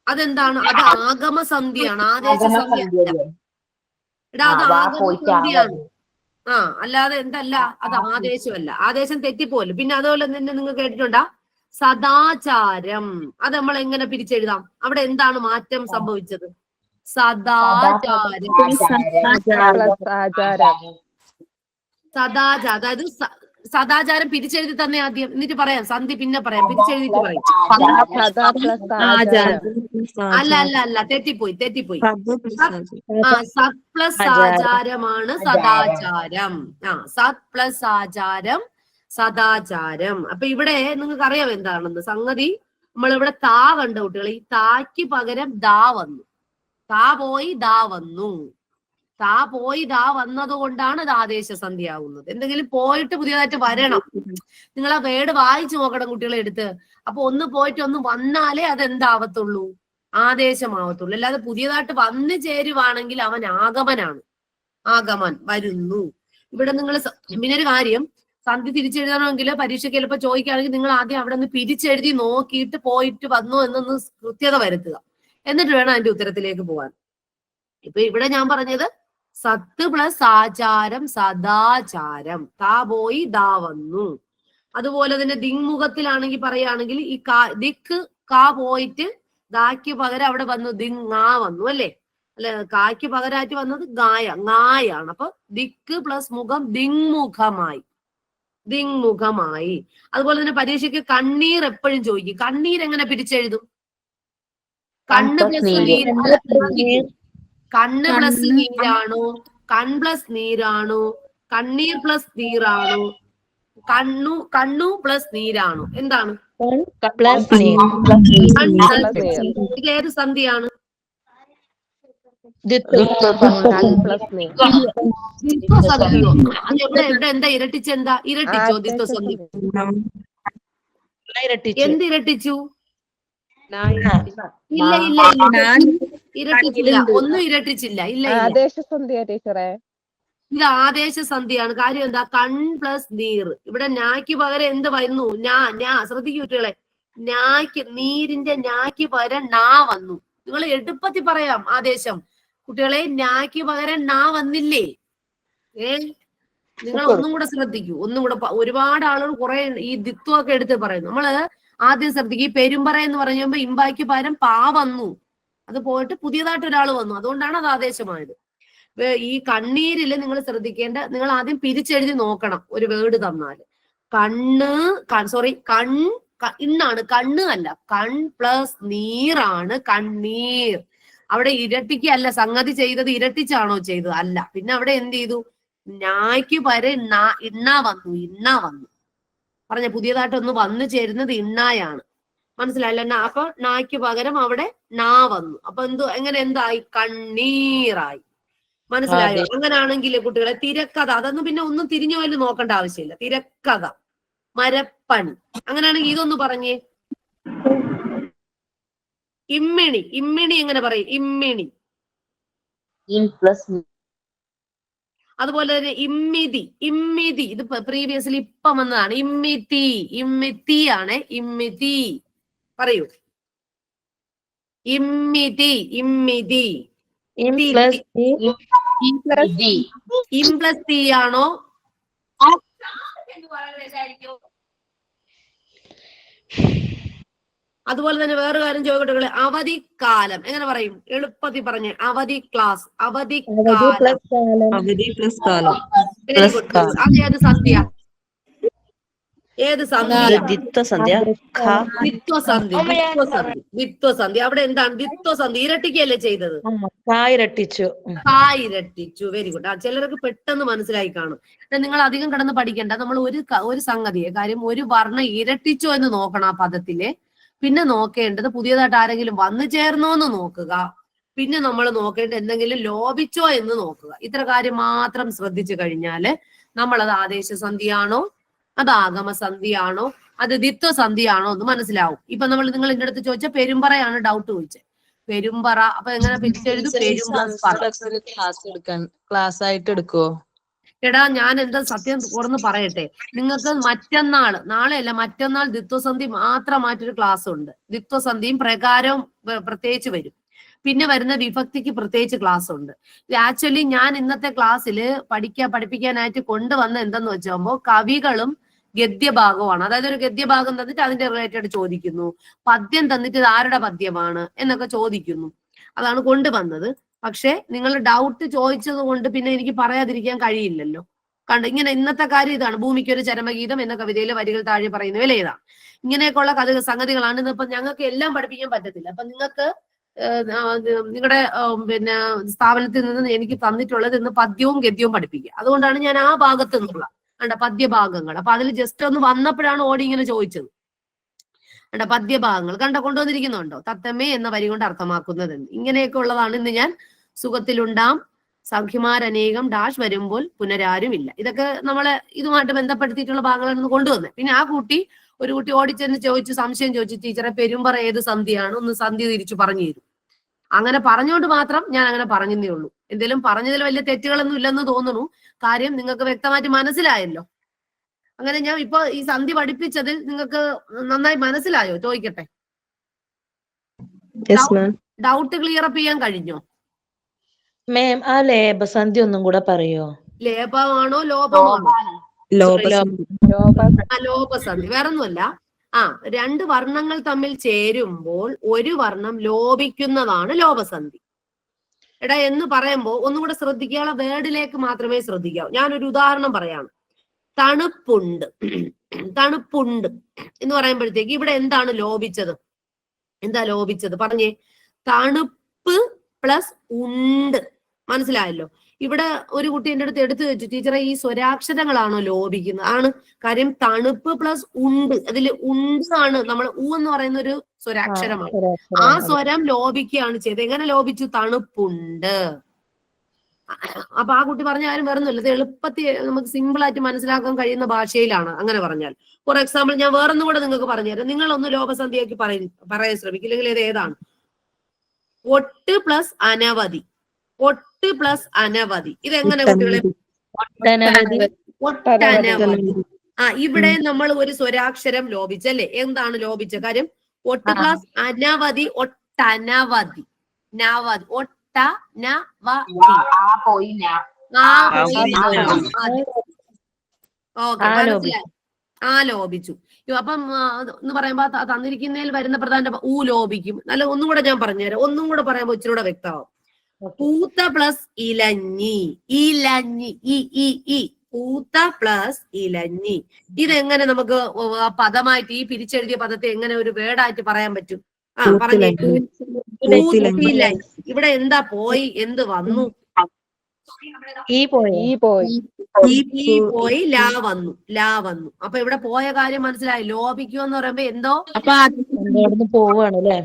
അതെന്താണ്, അത് ആഗമസന്ധിയാണ്, ആദേശസന്ധി അല്ല. അത് ആഗമസന്ധിയാണ്. അല്ലാതെ എന്തല്ല, അത് ആദേശമല്ല. ആദേശം തെറ്റിപ്പോലും. പിന്നെ അതുപോലെ തന്നെ നിങ്ങൾ കേട്ടിട്ടുണ്ടാ സദാചാരം, അത് നമ്മൾ എങ്ങനെ പിരിച്ചെഴുതാം, അവിടെ എന്താണ് മാറ്റം സംഭവിച്ചത്, സദാചാരം, സദാചാരം, അതായത് സദാചാരം പിരിച്ചെഴുതി തന്നെ ആദ്യം, എന്നിട്ട് പറയാം സന്ധി പിന്നെ പറയാം, പിരിച്ചെഴുതിട്ട് പറയും. അല്ല അല്ല അല്ല, തെറ്റിപ്പോയി. സത് പ്ലസ് ആചാരമാണ് സദാചാരം. സത് പ്ലസ് ആചാരം സദാചാരം. അപ്പൊ ഇവിടെ നിങ്ങൾക്ക് അറിയാം എന്താണെന്ന് സംഗതി. നമ്മളിവിടെ താ കണ്ട കുട്ടികൾ, ഈ താക്ക് പകരം ദാ വന്നു, താ പോയി ദാ വന്നു, താ പോയി ദാ വന്നത് കൊണ്ടാണ് ഇത് ആദേശസന്ധി ആവുന്നത്. എന്തെങ്കിലും പോയിട്ട് പുതിയതായിട്ട് വരണം. നിങ്ങൾ ആ വേർഡ് വായിച്ചു നോക്കണം കുട്ടികളെ എടുത്ത്. അപ്പൊ ഒന്ന് പോയിട്ട് ഒന്ന് വന്നാലേ അതെന്താവത്തുള്ളൂ, ആദേശമാവത്തുള്ളൂ. അല്ലാതെ പുതിയതായിട്ട് വന്നു ചേരുവാണെങ്കിൽ അവൻ ആഗമനാണ്, ആഗമൻ വരുന്നു. ഇവിടെ നിങ്ങൾ പിന്നെ ഒരു കാര്യം, സന്ധി തിരിച്ചെഴുതണമെങ്കിൽ പരീക്ഷയ്ക്ക് ചിലപ്പോൾ ചോദിക്കുകയാണെങ്കിൽ നിങ്ങൾ ആദ്യം അവിടെ നിന്ന് പിരിച്ചെഴുതി നോക്കിയിട്ട് പോയിട്ട് വന്നു എന്നൊന്ന് കൃത്യത വരുത്തുക, എന്നിട്ട് വേണം അതിന്റെ ഉത്തരത്തിലേക്ക് പോകാൻ. ഇപ്പൊ ഇവിടെ ഞാൻ പറഞ്ഞത് സത്ത് പ്ലസ് ആചാരം സദാചാരം, താ പോയി ദാ വന്നു. അതുപോലെ തന്നെ ദിങ്മുഖത്തിലാണെങ്കിൽ പറയുകയാണെങ്കിൽ ഈ ദിക്ക് കാ പോയിട്ട് ദാക്ക് പകരം അവിടെ വന്നു ദിങ്ങാ വന്നു അല്ലെ. അല്ലെ, കായ്ക്ക് പകരമായിട്ട് വന്നത് ഗായാണ്. അപ്പൊ ദിക്ക് പ്ലസ് മുഖം ദിങ്മുഖമായി, ദിങ്മുഖമായി. അതുപോലെ തന്നെ പരീക്ഷയ്ക്ക് കണ്ണീർ എപ്പോഴും ചോദിക്കും. കണ്ണീർ എങ്ങനെ പിരിച്ചെഴുതും, കണ്ണ് പ്ലസ് കണ്ണ് പ്ലസ് നീരാണോ, കൺ പ്ലസ് നീരാണോ, കണ്ണീർ പ്ലസ് നീരാണോ, കണ്ണു പ്ലസ് നീരാണോ, എന്താണ്, ഇത് ഏത് സന്ധിയാണ്, ദ്വിത്വസന്ധിയോ. അത് ഇവിടെ എന്താ ഇരട്ടിച്ചെന്താ, ഇരട്ടിച്ചോ ദ്വിത്വസന്ധി, എന്ത് ഇരട്ടിച്ചു, ഇല്ല ഇല്ല ഇല്ല, ഇരട്ടിച്ചില്ല, ഒന്നും ഇരട്ടിച്ചില്ല, ഇല്ല ടീച്ചറെ. ഇത് ആദേശസന്ധിയാണ്. കാര്യം എന്താ, കൺ പ്ലസ് നീർ. ഇവിടെ ഞാക്ക് പകരം എന്ത് വരുന്നു, ഞാ ശ്രദ്ധിക്കൂ കുട്ടികളെ, ഞാക്ക് നീരിന്റെ ഞാക്ക് പകരം നാ വന്നു. നിങ്ങൾ എടുപ്പത്തി പറയാം ആദേശം കുട്ടികളെ, ഞാക്ക് പകരം നാ വന്നില്ലേ. നിങ്ങൾ ഒന്നും കൂടെ ശ്രദ്ധിക്കൂ, ഒന്നും കൂടെ. ഒരുപാട് ആളുകൾ കുറെ ഈ ദ്വിത്വമൊക്കെ എടുത്ത് പറയും. നമ്മള് ആദ്യം ശ്രദ്ധിക്കും. ഈ പെരുമ്പറ എന്ന് പറയുമ്പോ ഇമ്പായ്ക്ക് പകരം പാ വന്നു, അത് പോയിട്ട് പുതിയതായിട്ട് ഒരാൾ വന്നു, അതുകൊണ്ടാണ് അത് ആദേശമായത്. ഈ കണ്ണീരില് നിങ്ങൾ ശ്രദ്ധിക്കേണ്ട, നിങ്ങൾ ആദ്യം പിരിച്ചെഴുതി നോക്കണം. ഒരു വേർഡ് തന്നാല് ഇന്നാണ്, കണ്ണ് അല്ല, കൺ പ്ലസ് നീറാണ് കണ്ണീർ. അവിടെ ഇരട്ടിക്കല്ല സംഗതി ചെയ്തത്, ഇരട്ടിച്ചാണോ ചെയ്തത്, അല്ല. പിന്നെ അവിടെ എന്ത് ചെയ്തു, ഞായ്ക്ക് പകരം ഇണ്ണ വന്നു പറഞ്ഞ, പുതിയതായിട്ട് ഒന്ന് വന്നു ചേരുന്നത് ഇണ്ണായാണ്, മനസ്സിലായല്ലോ. അപ്പൊ നായ്ക്ക് പകരം അവിടെ നാ വന്നു. അപ്പൊ എന്തായി, കണ്ണീറായി, മനസ്സിലായോ. അങ്ങനാണെങ്കിൽ കുട്ടികളെ തിരക്കഥ, അതൊന്നും പിന്നെ ഒന്നും തിരിഞ്ഞു പോലും നോക്കേണ്ട ആവശ്യമില്ല. തിരക്കഥ, മരപ്പണി, അങ്ങനെയാണെങ്കിൽ ഇതൊന്ന് പറഞ്ഞേ. ഇമ്മിണി എങ്ങനെ പറയും, ഇമ്മിണി. അതുപോലെ തന്നെ ഇമ്മിതി, ഇത് പ്രീവിയസ്ലി ഇപ്പം വന്നതാണ്. ഇമ്മിത്തി ആണ്, ഇമ്മിതി പറയൂ. ഇമ്മിതി ഇം പ്ലസ് ടി ആണോ, അതുപോലെ തന്നെ വേറെ കാര്യം ചോദിക്കട്ടെ, അവധിക്കാലം എങ്ങനെ പറയും? എളുപ്പത്തിൽ പറഞ്ഞേ, അവധി ക്ലാസ്, അവധിക്കാലം. അവധി പ്ലസ് കാലം. Very good. അത് ഏത് സന്ധ്യ? ഏത് സന്ധ്യ? ദ്വിത്വസന്ധ്യ. ദ്വിത്വസന്ധി. അവിടെ എന്താണ് ദ്വിത്വസന്ധി? ഇരട്ടിക്കല്ലേ ചെയ്തത്? ഇരട്ടിച്ചു. ഇരട്ടിച്ചു. Very good. ചിലർക്ക് പെട്ടെന്ന് മനസ്സിലായി കാണും. നിങ്ങൾ അധികം കിടന്ന് പഠിക്കണ്ട. നമ്മൾ ഒരു സംഗതിയെ കാര്യം ഒരു വർണ്ണം ഇരട്ടിച്ചോ എന്ന് നോക്കണം ആ പദത്തിലെ. പിന്നെ നോക്കേണ്ടത് പുതിയതായിട്ട് ആരെങ്കിലും വന്നു ചേർന്നോ എന്ന് നോക്കുക. പിന്നെ നമ്മൾ നോക്കേണ്ടത് എന്തെങ്കിലും ലോപിച്ചോ എന്ന് നോക്കുക. ഇത്ര കാര്യം മാത്രം ശ്രദ്ധിച്ചു കഴിഞ്ഞാല് നമ്മളത് ആദേശസന്ധിയാണോ, അത് ആഗമസന്ധിയാണോ, അത് ദ്വിത്വസന്ധിയാണോ എന്ന് മനസ്സിലാവും. ഇപ്പൊ നിങ്ങൾ എന്റെ അടുത്ത് ചോദിച്ച പെരുമ്പറയാണ് ഡൗട്ട് ചോദിച്ചത്. പെരുമ്പറ അപ്പൊ എങ്ങനെ പിരിച്ചെഴുതും? ക്ലാസ് ആയിട്ട് എടുക്കുവോ? എടാ, ഞാൻ എന്താ സത്യം തുറന്ന് പറയട്ടെ, നിങ്ങൾക്ക് നാളെയല്ല മറ്റന്നാൾ ദ്വിത്വസന്ധി മാത്രമായിട്ടൊരു ക്ലാസ് ഉണ്ട്. ദ്വിത്വസന്ധിയും പ്രകാരവും പ്രത്യേകിച്ച് വരും. പിന്നെ വരുന്ന വിഭക്തിക്ക് പ്രത്യേകിച്ച് ക്ലാസ് ഉണ്ട്. ആക്ച്വലി ഞാൻ ഇന്നത്തെ ക്ലാസ്സിൽ പഠിപ്പിക്കാനായിട്ട് കൊണ്ടുവന്ന എന്തെന്ന് വെച്ചാകുമ്പോൾ കവികളും ഗദ്യഭാഗമാണ്. അതായത് ഒരു ഗദ്യഭാഗം തന്നിട്ട് അതിന്റെ റിലേറ്റഡ് ചോദിക്കുന്നു, പദ്യം തന്നിട്ട് ഇത് ആരുടെ പദ്യമാണ് എന്നൊക്കെ ചോദിക്കുന്നു. അതാണ് കൊണ്ടുവന്നത്. പക്ഷെ നിങ്ങൾ ഡൗട്ട് ചോദിച്ചത് കൊണ്ട് പിന്നെ എനിക്ക് പറയാതിരിക്കാൻ കഴിയില്ലല്ലോ. ഇങ്ങനെ ഇന്നത്തെ കാര്യം ഇതാണ്. ഭൂമിക്കൊരു ചരമഗീതം എന്ന കവിതയിലെ വരികൾ താഴെ പറയുന്ന വില ഇതാണ്. ഇങ്ങനെയൊക്കെയുള്ള സംഗതികളാണ്. ഇന്നിപ്പോ ഞങ്ങൾക്ക് എല്ലാം പഠിപ്പിക്കാൻ പറ്റത്തില്ല. അപ്പൊ നിങ്ങൾക്ക് നിങ്ങളുടെ സ്ഥാപനത്തിൽ നിന്ന് എനിക്ക് തന്നിട്ടുള്ളത് ഇന്ന് പദ്യവും ഗദ്യവും പഠിപ്പിക്കുക. അതുകൊണ്ടാണ് ഞാൻ ആ ഭാഗത്ത് നിന്നുള്ള പദ്യഭാഗങ്ങൾ. അപ്പൊ അതിൽ ജസ്റ്റ് ഒന്ന് വന്നപ്പോഴാണ് ഓടി ഇങ്ങനെ ചോദിച്ചത്. പദ്യഭാഗങ്ങൾ കൊണ്ടുവന്നിരിക്കുന്നുണ്ടോ? തത്തമ്മേ എന്ന വരി കൊണ്ട് അർത്ഥമാക്കുന്നത് ഇങ്ങനെയൊക്കെ ഉള്ളതാണ്. ഇന്ന് ഞാൻ സുഖത്തിലുണ്ടാം സഖ്യമാരനേകം ഡാഷ് വരുമ്പോൾ പുനരാരുമില്ല. ഇതൊക്കെ നമ്മളെ ഇതുമായിട്ട് ബന്ധപ്പെടുത്തിയിട്ടുള്ള ഭാഗങ്ങളാണ് കൊണ്ടുവന്നത്. പിന്നെ ഒരു കുട്ടി ഓടിച്ചെന്ന് സംശയം ചോദിച്ചു, ടീച്ചറെ പെരുമ്പറ ഏത് സന്ധിയാണ്? ഒന്ന് സന്ധി തിരിച്ചു പറഞ്ഞു തരും. അങ്ങനെ പറഞ്ഞുകൊണ്ട് മാത്രം ഞാൻ അങ്ങനെ പറഞ്ഞതേ ഉള്ളൂ. എന്തെങ്കിലും പറഞ്ഞതിൽ വലിയ തെറ്റുകളൊന്നും ഇല്ലെന്ന് തോന്നുന്നു. കാര്യം നിങ്ങൾക്ക് വ്യക്തമായിട്ട് മനസ്സിലായല്ലോ. അങ്ങനെ ഞാൻ ഇപ്പൊ ഈ സന്ധി പഠിപ്പിച്ചതിൽ നിങ്ങൾക്ക് നന്നായി മനസ്സിലായോ? ചോദിക്കട്ടെ, ഡൗട്ട് ക്ലിയർ അപ്പ് ചെയ്യാൻ കഴിഞ്ഞോ? മാം, ആ ലേപസന്ധി ഒന്നും കൂടെ പറയോ? ലേപമാണോ ലോപമാണോ? ലോപസന്ധി വേറൊന്നുമല്ല. രണ്ട് വർണ്ണങ്ങൾ തമ്മിൽ ചേരുമ്പോൾ ഒരു വർണ്ണം ലോപിക്കുന്നതാണ് ലോപസന്ധി. എടാ എന്ന് പറയുമ്പോ ഒന്നും കൂടെ ശ്രദ്ധിക്കുക. വേർഡിലേക്ക് മാത്രമേ ശ്രദ്ധിക്കാവൂ. ഞാനൊരു ഉദാഹരണം പറയാണ്. തണുപ്പുണ്ട്. തണുപ്പുണ്ട് എന്ന് പറയുമ്പോഴത്തേക്ക് ഇവിടെ എന്താണ് ലോപിച്ചത്? എന്താ ലോപിച്ചത്? പറഞ്ഞേ. തണുപ്പ് പ്ലസ് ഉണ്ട്. മനസ്സിലായല്ലോ? ഇവിടെ ഒരു കുട്ടി എന്റെ അടുത്ത് എടുത്തു വെച്ചു, ടീച്ചറെ ഈ സ്വരാക്ഷരങ്ങളാണോ ലോപിക്കുന്നത്? ആണ്. കാര്യം തണുപ്പ് പ്ലസ് ഉണ്ട്, അതിൽ ഉണ്ടാണ് നമ്മൾ എന്ന് പറയുന്ന ഒരു സ്വരാക്ഷരമാണ്. ആ സ്വരം ലോപിക്കുകയാണ് ചെയ്തത്. എങ്ങനെ ലോപിച്ചു? തണുപ്പുണ്ട്. അപ്പൊ ആ കുട്ടി പറഞ്ഞ കാര്യം വേറൊന്നുമില്ല. ഇത് എളുപ്പത്തിൽ നമുക്ക് സിമ്പിൾ ആയിട്ട് മനസ്സിലാക്കാൻ കഴിയുന്ന ഭാഷയിലാണ്. അങ്ങനെ പറഞ്ഞാൽ ഫോർ എക്സാമ്പിൾ ഞാൻ വേറൊന്നും കൂടെ നിങ്ങൾക്ക് പറഞ്ഞുതരാം. നിങ്ങളൊന്ന് ലോപസന്ധിയാക്കി പറയാൻ ശ്രമിക്കില്ലെങ്കിൽ ഇത് ഏതാണ്? ഒട്ട് പ്ലസ് അനവധി. ഒട്ട് പ്ലസ് അനവധി. ഇതെങ്ങനെ കുട്ടികളെ? ഒട്ടനവധി. ഇവിടെ നമ്മൾ ഒരു സ്വരാക്ഷരം ലോപിച്ചല്ലേ? എന്താണ് ലോപിച്ച കാര്യം? ഒട്ട് പ്ലസ് അനവധി. ഒട്ടനവധി. നവധി. ലോപിച്ചു. അപ്പം എന്ന് പറയുമ്പോ തന്നിരിക്കുന്നതിൽ വരുന്ന പ്രധാന ഊ ലോപിക്കും. നല്ല ഒന്നും കൂടെ ഞാൻ പറഞ്ഞുതരാം. ഒന്നും കൂടെ പറയുമ്പോ ഇച്ചിരി കൂടെ വ്യക്തമാവും. പൂത്ത പ്ലസ് ഇലഞ്ഞി. ഇലഞ്ഞി. ഈ പൂത്ത പ്ലസ് ഇലഞ്ഞി. ഇതെങ്ങനെ നമുക്ക് പദമായിട്ട് ഈ പിരിച്ചെഴുതിയ പദത്തെ എങ്ങനെ ഒരു വേർഡായിട്ട് പറയാൻ പറ്റും? പറഞ്ഞേ. ഇവിടെ എന്താ പോയി? എന്ത് വന്നു? ഈ പോയി ലാ വന്നു. ലാ വന്നു. അപ്പൊ ഇവിടെ പോയ കാര്യം മനസ്സിലായി. ലോപിക്കുമെന്ന് പറയുമ്പോ എന്തോ പോവാണ് അല്ലെ?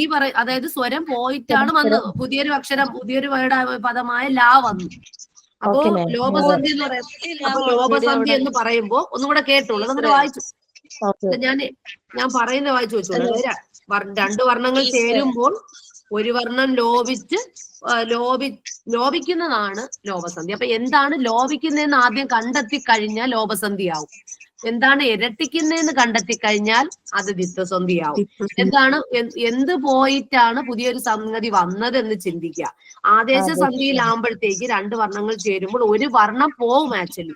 ഈ അതായത് സ്വരം പോയിട്ടാണ് വന്നത്. പുതിയൊരു അക്ഷരം, പുതിയൊരു പദമായ ലാ വന്നു. അപ്പോ ലോപസന്ധി എന്ന് പറയുമ്പോൾ ലോപസന്ധി എന്ന് പറയുമ്പോ ഒന്നുകൂടെ കേട്ടോളൂ. എന്നിട്ട് വായിച്ചു. ഞാൻ പറയുന്ന വായിച്ചു വെച്ചോളൂ. രണ്ട് വർണ്ണങ്ങൾ ചേരുമ്പോൾ ഒരു വർണ്ണം ലോപിക്കുന്നതാണ് ലോപസന്ധി. അപ്പൊ എന്താണ് ലോപിക്കുന്നതെന്ന് ആദ്യം കണ്ടെത്തി കഴിഞ്ഞാൽ ലോപസന്ധിയാവും. എന്താണ് ഇരട്ടിക്കുന്നതെന്ന് കണ്ടെത്തി കഴിഞ്ഞാൽ അത് ദ്വിത്വസന്ധിയാവും. എന്ത് പോയിട്ടാണ് പുതിയൊരു സംഗതി വന്നത് എന്ന് ചിന്തിക്കുക. ആദേശസന്ധിയിലാകുമ്പോഴത്തേക്ക് രണ്ട് വർണ്ണങ്ങൾ ചേരുമ്പോൾ ഒരു വർണ്ണം പോവും. ആക്ച്വലി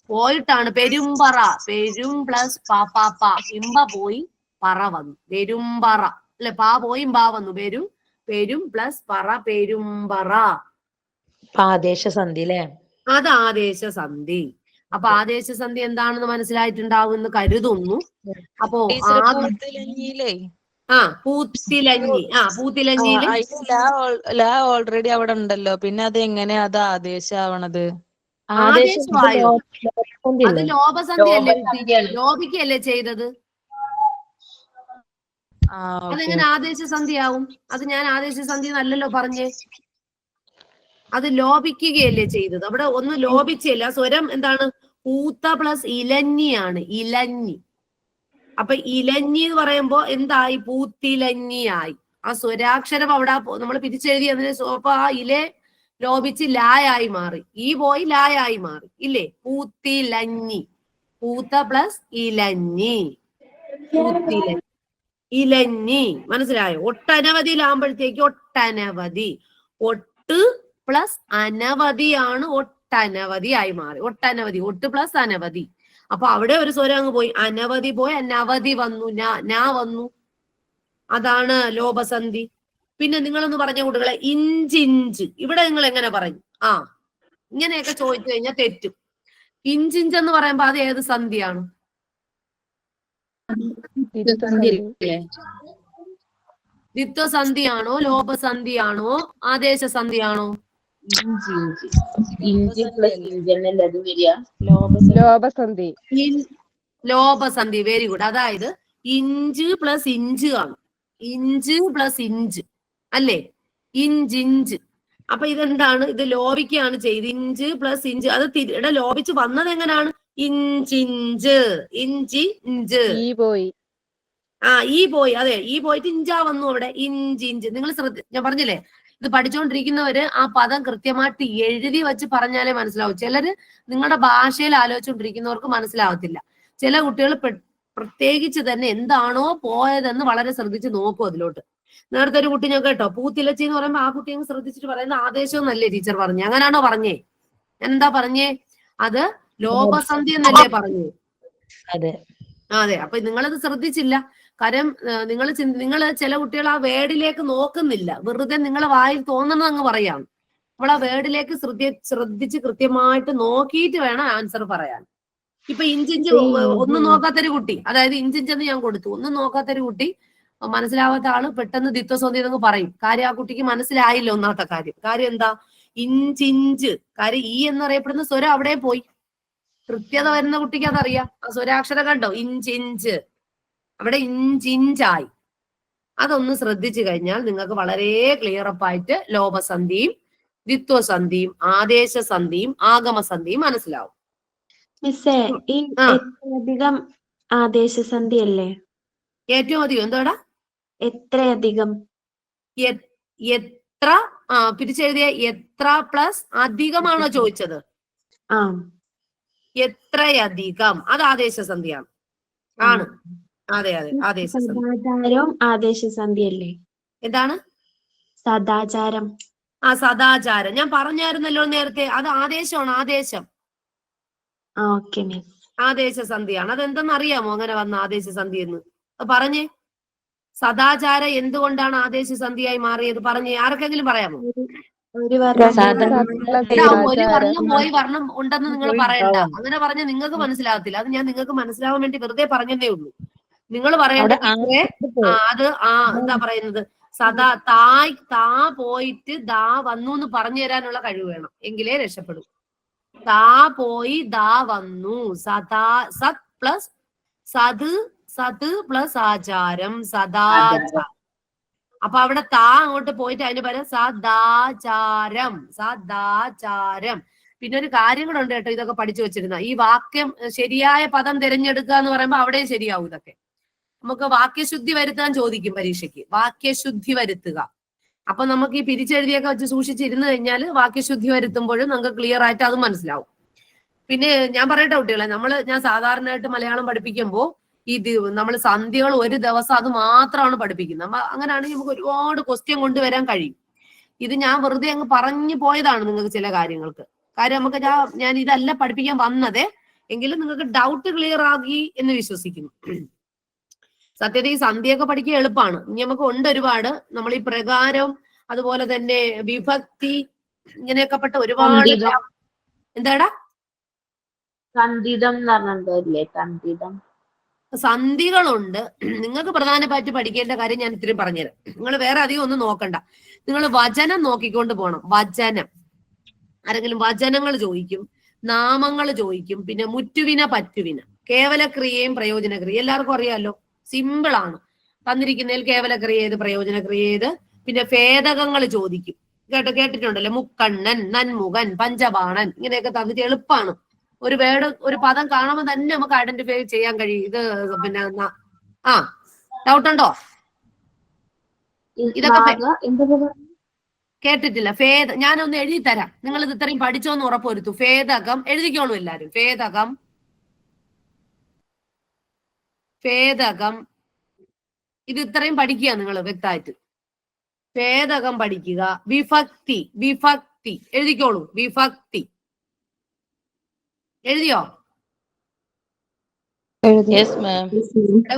പോയിട്ടാണ് പെരുമ്പറ. പെരും പ്ലസ് പാപ്പാപ്പ. ഇമ്പ പോയി പറ വന്നു. പെരുമ്പറ അല്ലെ? പാ പോയി ബാ വന്നു. പെരും പ്ലസ് പറ, പെരുമ്പറ. ആദേശ സന്ധി അല്ലേ? അത് ആദേശ സന്ധി. അപ്പൊ ആദേശ സന്ധി എന്താണെന്ന് മനസ്സിലായിട്ടുണ്ടാവും എന്ന് കരുതുന്നു. അപ്പോ പൂത്തിലഞ്ഞിയിലേ പൂത്തിലഞ്ഞി. പൂത്തിലഞ്ഞിയില് ലാ ഓൾറെഡി അവിടെ ഉണ്ടല്ലോ, പിന്നെ അത് എങ്ങനെയാ അത് ആദേശാവണത്? ആദേശമായോ? അത് ലോപസന്ധി അല്ലേ കുട്ടി? ലോപിക്കല്ലേ ചെയ്തത്? അതെങ്ങനെ ആദേശ സന്ധിയാവും? അത് ഞാൻ ആദേശ സന്ധി എന്നല്ലല്ലോ പറഞ്ഞേ. അത് ലോപിക്കുകയല്ലേ ചെയ്തത്? അവിടെ ഒന്നും ലോപിച്ചില്ല. സ്വരം എന്താണ്? പൂത്ത പ്ലസ് ഇലഞ്ഞിയാണ്. ഇലഞ്ഞി. അപ്പൊ ഇലഞ്ഞി എന്ന് പറയുമ്പോ എന്തായി? പൂത്തിലഞ്ഞിയായി. ആ സ്വരാക്ഷരം അവിടെ നമ്മൾ പിരിച്ചെഴുതി. അതിന് അപ്പൊ ആ ഇലെ ലോപിച്ച് ലായായി മാറി. ഈ പോയി ലായായി മാറി ഇല്ലേ? പൂത്തിലഞ്ഞി. പൂത്ത പ്ലസ് ഇലഞ്ഞി. പൂത്തിലഞ്ഞി, ഇലഞ്ഞി. മനസ്സിലായോ? ഒട്ടനവധിയിലാകുമ്പോഴത്തേക്ക് ഒട്ടനവധി. ഒട്ട് പ്ലസ് അനവധിയാണ് ഒട്ടനവധി ആയി മാറി. ഒട്ടനവധി, ഒട്ട് പ്ലസ് അനവധി. അപ്പൊ അവിടെ ഒരു സ്വരം അങ്ങ് പോയി. അനവധി പോയി നവധി വന്നു. നാ വന്നു. അതാണ് ലോപസന്ധി. പിന്നെ നിങ്ങളൊന്ന് പറഞ്ഞ കുട്ടികളെ, ഇഞ്ചിഞ്ച്. ഇവിടെ നിങ്ങൾ എങ്ങനെ പറയും? ഇങ്ങനെയൊക്കെ ചോദിച്ചു കഴിഞ്ഞാൽ തെറ്റും. ഇഞ്ചിഞ്ച് എന്ന് പറയുമ്പോ അത് ഏത് സന്ധിയാണ്? ദ്വിത്വസന്ധിയാണോ? ലോപസന്ധിയാണോ? ആദേശ സന്ധിയാണോ? ലോപസന്ധി. Very good. അതായത് ഇഞ്ച് പ്ലസ് ഇഞ്ച് ആണ്. ഇഞ്ച് പ്ലസ് ഇഞ്ച് അല്ലേ? ഇഞ്ചിഞ്ച്. അപ്പൊ ഇതെന്താണ്? ഇത് ലോപിക്കുകയാണ് ചെയ്ത്. ഇഞ്ച് പ്ലസ് ഇഞ്ച്. അത് ഇവിടെ ലോപിച്ച് വന്നത് എങ്ങനെയാണ്? ഇഞ്ചിഞ്ച്. ഇഞ്ചി ഇഞ്ച്. ഈ പോയി. അതെ, ഈ പോയിട്ട് ഇഞ്ചാ വന്നു അവിടെ. ഇഞ്ചിഞ്ച്. നിങ്ങൾ ഞാൻ പറഞ്ഞില്ലേ, ഇത് പഠിച്ചുകൊണ്ടിരിക്കുന്നവര് ആ പദം കൃത്യമായിട്ട് എഴുതി വെച്ച് പറഞ്ഞാലേ മനസ്സിലാവും. ചിലര് നിങ്ങളുടെ ഭാഷയിൽ ആലോചിച്ചുകൊണ്ടിരിക്കുന്നവർക്ക് മനസ്സിലാവത്തില്ല. ചില കുട്ടികൾ പ്രത്യേകിച്ച് തന്നെ എന്താണോ പോയതെന്ന് വളരെ ശ്രദ്ധിച്ച് നോക്കും അതിലോട്ട്. നേരത്തെ ഒരു കുട്ടി ഞാൻ കേട്ടോ, പൂത്തിലച്ചി എന്ന് പറയുമ്പോ ആ കുട്ടി അങ്ങ് ശ്രദ്ധിച്ചിട്ട് പറയുന്ന ആദേശം എന്നല്ലേ ടീച്ചർ പറഞ്ഞു? അങ്ങനാണോ പറഞ്ഞേ? എന്താ പറഞ്ഞേ? അത് ലോപസന്ധി എന്നല്ലേ പറഞ്ഞു? അതെ. അപ്പൊ നിങ്ങളത് ശ്രദ്ധിച്ചില്ല. കാര്യം നിങ്ങൾ ചില കുട്ടികൾ ആ വേർഡിലേക്ക് നോക്കുന്നില്ല. വെറുതെ നിങ്ങളെ വായിൽ തോന്നുന്നത് അങ്ങ് പറയാം. നമ്മൾ ആ വേർഡിലേക്ക് ശ്രദ്ധിച്ച് കൃത്യമായിട്ട് നോക്കിയിട്ട് വേണം ആൻസർ പറയാൻ. ഇപ്പൊ ഇഞ്ചിഞ്ച് ഒന്നും നോക്കാത്തൊരു കുട്ടി, അതായത് ഇഞ്ചിഞ്ചെന്ന് ഞാൻ കൊടുത്തു, ഒന്നും നോക്കാത്തൊരു കുട്ടി, മനസ്സിലാവാത്ത ആള് പെട്ടെന്ന് ദ്വിത്വസന്ധി എന്നൊക്കെ പറയും. കാര്യം ആ കുട്ടിക്ക് മനസ്സിലായില്ല ഒന്നാമത്തെ കാര്യം എന്താ? ഇഞ്ചിഞ്ച്. കാര്യം ഈ എന്നറിയപ്പെടുന്ന സ്വരം അവിടെ പോയി. കൃത്യത വരുന്ന കുട്ടിക്ക് അതറിയാം. ആ സ്വരാക്ഷരം കണ്ടോ? ഇഞ്ചിഞ്ച്. അവിടെ ഇഞ്ചിഞ്ചായി. അതൊന്ന് ശ്രദ്ധിച്ചു കഴിഞ്ഞാൽ നിങ്ങൾക്ക് വളരെ ക്ലിയർ അപ്പായിട്ട് ലോപസന്ധിയും ദ്വിത്വസന്ധിയും ആദേശസന്ധിയും ആഗമസന്ധിയും മനസ്സിലാവും. മിസ്സേ, ഈ എത്രയധികം ആദേശസന്ധി അല്ലേ? ഏറ്റവും അധികം എന്താടാ? എത്രയധികം? എത്ര പിരിച്ചെഴുതിയ എത്ര പ്ലസ് അധികമാണോ ചോദിച്ചത്? എത്രയധികം. അത് ആദേശസന്ധിയാണ്. ആണ്. അതെ. സദാചാരവും ആദേശസന്ധി അല്ലേ? എന്താണ് സദാചാരം? സദാചാരം ഞാൻ പറഞ്ഞായിരുന്നല്ലോ നേരത്തെ. അത് ആദേശമാണ്. ആദേശം. ആദേശസന്ധിയാണ്. അതെന്തെന്ന് അറിയാമോ അങ്ങനെ വന്ന ആദേശസന്ധി എന്ന്? പറഞ്ഞേ. സദാചാരം എന്തുകൊണ്ടാണ് ആദേശസന്ധിയായി മാറിയത്? പറഞ്ഞേ. ആർക്കെങ്കിലും പറയാമോ? ഒരു വർണ്ണം പോയി വർണ്ണം ഉണ്ടെന്ന് നിങ്ങൾ പറയണ്ട. അങ്ങനെ പറഞ്ഞ നിങ്ങൾക്ക് മനസ്സിലാകത്തില്ല. അത് ഞാൻ നിങ്ങൾക്ക് മനസ്സിലാവാൻ വേണ്ടി വെറുതെ പറഞ്ഞതേ ഉള്ളൂ. നിങ്ങൾ പറയേണ്ട അത് എന്താ പറയുന്നത്? താ പോയിട്ട് ദാ വന്നു എന്ന് പറഞ്ഞു തരാനുള്ള കഴിവ് വേണം. എങ്കിലേ രക്ഷപ്പെടും. താ പോയി ദാ വന്നു. സത് പ്ലസ് സത് പ്ലസ് ആചാരം. സദാചാരം. അപ്പൊ അവിടെ താ അങ്ങോട്ട് പോയിട്ട് അതിന് പകരം സദാചാരം. പിന്നെ ഒരു കാര്യം കൂടെ ഉണ്ട് കേട്ടോ, ഇതൊക്കെ പഠിച്ചു വെച്ചിരുന്ന. ഈ വാക്യം ശരിയായ പദം തിരഞ്ഞെടുക്കുക എന്ന് പറയുമ്പോൾ അവിടെയും ശരിയാവും. ഇതൊക്കെ നമുക്ക് വാക്യശുദ്ധി വരുത്താൻ ചോദിക്കും പരീക്ഷയ്ക്ക്. വാക്യശുദ്ധി വരുത്തുക. അപ്പൊ നമുക്ക് ഈ പിരിച്ചെഴുതിയൊക്കെ വെച്ച് സൂക്ഷിച്ചിരുന്നു കഴിഞ്ഞാൽ വാക്യശുദ്ധി വരുത്തുമ്പോഴും നമുക്ക് ക്ലിയർ ആയിട്ട് അത് മനസ്സിലാവും. പിന്നെ ഞാൻ പറയട്ടെ കുട്ടികളെ, ഞാൻ സാധാരണയായിട്ട് മലയാളം പഠിപ്പിക്കുമ്പോൾ നമ്മൾ സന്ധികൾ ഒരു ദിവസം അത് മാത്രമാണ് പഠിപ്പിക്കുന്നത്. അങ്ങനെയാണെങ്കിൽ നമുക്ക് ഒരുപാട് ക്വസ്റ്റ്യൻ കൊണ്ടുവരാൻ കഴിയും. ഇത് ഞാൻ വെറുതെ അങ്ങ് പറഞ്ഞു പോയതാണ് നിങ്ങൾക്ക് ചില കാര്യങ്ങൾക്ക്. കാര്യം നമുക്ക് ഞാൻ ഇതല്ല പഠിപ്പിക്കാൻ വന്നത്. എങ്കിലും നിങ്ങൾക്ക് ഡൗട്ട് ക്ലിയർ ആക്കി എന്ന് വിശ്വസിക്കുന്നു. സത്യത്തിൽ ഈ സന്ധിയൊക്കെ പഠിക്കുക എളുപ്പമാണ്. ഇനി നമുക്ക് ഉണ്ട് ഒരുപാട്. നമ്മൾ ഈ പ്രകാരം, അതുപോലെ തന്നെ വിഭക്തി, ഇങ്ങനെയൊക്കെ പെട്ട ഒരുപാട്. എന്താടാ സന്ധിതം എന്ന് പറഞ്ഞില്ലേ? സന്ധിതം സന്ധികളുണ്ട്. നിങ്ങൾക്ക് പ്രധാനമായിട്ട് പഠിക്കേണ്ട കാര്യം ഞാൻ ഇത്രയും പറഞ്ഞുതരാം. നിങ്ങൾ വേറെ അധികം ഒന്നും നോക്കണ്ട. നിങ്ങൾ വചനം നോക്കിക്കൊണ്ട് പോകണം. വചനം, ആരെങ്കിലും വചനങ്ങൾ ചോദിക്കും, നാമങ്ങൾ ചോദിക്കും, പിന്നെ മുറ്റുവിന പറ്റുവിന, കേവലക്രിയയും പ്രയോജനക്രിയ എല്ലാവർക്കും അറിയാമല്ലോ, സിമ്പിൾ ആണ്. തന്നിരിക്കുന്നതിൽ കേവലക്രിയ ഏത്, പ്രയോജനക്രിയ ഏത്, പിന്നെ ഭേദകങ്ങൾ ചോദിക്കും. കേട്ടിട്ടുണ്ടല്ലോ, മുക്കണ്ണൻ, നന്മുഖൻ, പഞ്ചബാണൻ, ഇങ്ങനെയൊക്കെ തന്നിട്ട് എളുപ്പമാണ്. ഒരു വേർഡ്, ഒരു പദം കാണുമ്പോൾ തന്നെ നമുക്ക് ഐഡന്റിഫൈ ചെയ്യാൻ കഴിയും. ഇത് പിന്നെ ഡൗട്ട് ഉണ്ടോ? ഇതൊക്കെ കേട്ടിട്ടില്ല? ഞാനൊന്ന് എഴുതി തരാം, നിങ്ങൾ ഇത് ഇത്രയും പഠിച്ചോന്ന് ഉറപ്പുവരുത്തു. ഭേദകം എഴുതിക്കോളൂ എല്ലാരും. ഭേദകം ഇത് ഇത്രയും പഠിക്കുക നിങ്ങൾ വ്യക്തമായിട്ട്. ഭേദകം പഠിക്കുക. വിഭക്തി എഴുതിക്കോളൂ. വിഭക്തി എഴുതിയോ?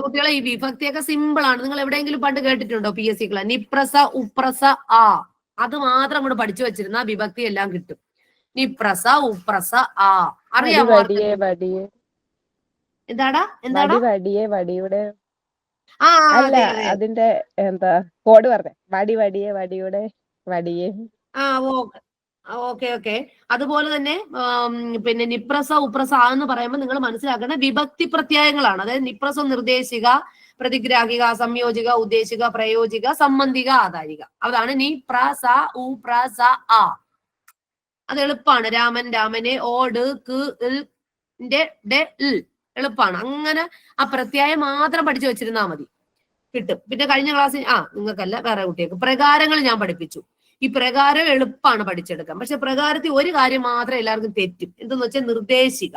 കുട്ടികളെ, ഈ വിഭക്തിയൊക്കെ സിമ്പിൾ ആണ്. നിങ്ങൾ എവിടെയെങ്കിലും പണ്ട് കേട്ടിട്ടുണ്ടോ? PSC ക്ലാസ് നിപ്രസ ഉപ്രസ ആ, അത് മാത്രം അങ്ങോട്ട് പഠിച്ചു വെച്ചിരുന്ന വിഭക്തി എല്ലാം കിട്ടും. നിപ്രസ ഉപ്രസ ആ, അറിയാമോ? എന്താടാ വടിയുടെ അതിന്റെ എന്താ കോഡ് പറഞ്ഞേ? വടിയുടെ വടിയെ. ഓക്കെ. അതുപോലെ തന്നെ പിന്നെ നിപ്രസ ഉപ്രസ എന്ന് പറയുമ്പോൾ നിങ്ങൾ മനസ്സിലാക്കേണ്ട വിഭക്തി പ്രത്യയങ്ങളാണ്. അതായത് നിപ്രസ നിർദ്ദേശിക, പ്രതിഗ്രാഹിക, സംയോജിക, ഉദ്ദേശിക, പ്രയോജിക, സംബന്ധിക, ആധാരിക. അതാണ് നിപ്രസ ഉപ്രസ ആ. അത് എളുപ്പമാണ്. രാമൻ രാമനെ, ഓട് ക് എളുപ്പമാണ്. അങ്ങനെ ആ പ്രത്യയം മാത്രം പഠിച്ചു വെച്ചിരുന്നാൽ മതി, കിട്ടും. പിന്നെ കഴിഞ്ഞ ക്ലാസ്സിൽ നിങ്ങൾക്കല്ല, വേറെ കുട്ടികൾക്ക് പ്രകാരങ്ങൾ ഞാൻ പഠിപ്പിച്ചു. ഈ പ്രകാരം എളുപ്പമാണ് പഠിച്ചെടുക്കാൻ. പക്ഷെ പ്രകാരത്തിൽ ഒരു കാര്യം മാത്രം എല്ലാവർക്കും തെറ്റും. എന്തെന്ന് വെച്ചാൽ നിർദ്ദേശിക.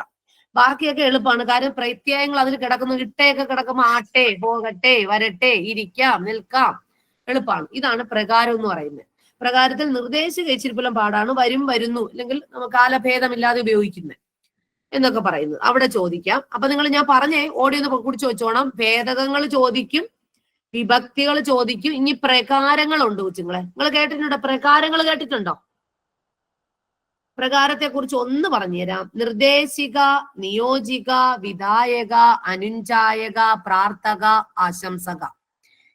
ബാക്കിയൊക്കെ എളുപ്പമാണ്. കാര്യം പ്രത്യയങ്ങൾ അതിൽ കിടക്കുന്നു. ഇട്ടയൊക്കെ കിടക്കുമ്പോൾ ആട്ടെ, പോകട്ടെ, വരട്ടെ, ഇരിക്കാം, നിൽക്കാം, എളുപ്പമാണ്. ഇതാണ് പ്രകാരം എന്ന് പറയുന്നത്. പ്രകാരത്തിൽ നിർദ്ദേശിക ഇച്ചിരിപ്പുലം പാടാണ്. വരും, വരുന്നു, അല്ലെങ്കിൽ കാലഭേദമില്ലാതെ ഉപയോഗിക്കുന്നത് എന്നൊക്കെ പറയുന്നത് അവിടെ ചോദിക്കാം. അപ്പൊ നിങ്ങൾ ഞാൻ പറഞ്ഞേ ഓടി ഒന്ന് കുടിച്ചു വെച്ചോണം. ഭേദകങ്ങൾ ചോദിക്കും, വിഭക്തികൾ ചോദിക്കും. ഇനി പ്രകാരങ്ങളുണ്ട് കൊച്ചുങ്ങളെ. നിങ്ങൾ കേട്ടിട്ടുണ്ടോ? പ്രകാരങ്ങൾ കേട്ടിട്ടുണ്ടോ? പ്രകാരത്തെ കുറിച്ച് ഒന്ന് പറഞ്ഞുതരാം. നിർദ്ദേശിക, നിയോജിക, വിധായക, അനുഞ്ജായക, പ്രാർത്ഥക, ആശംസക,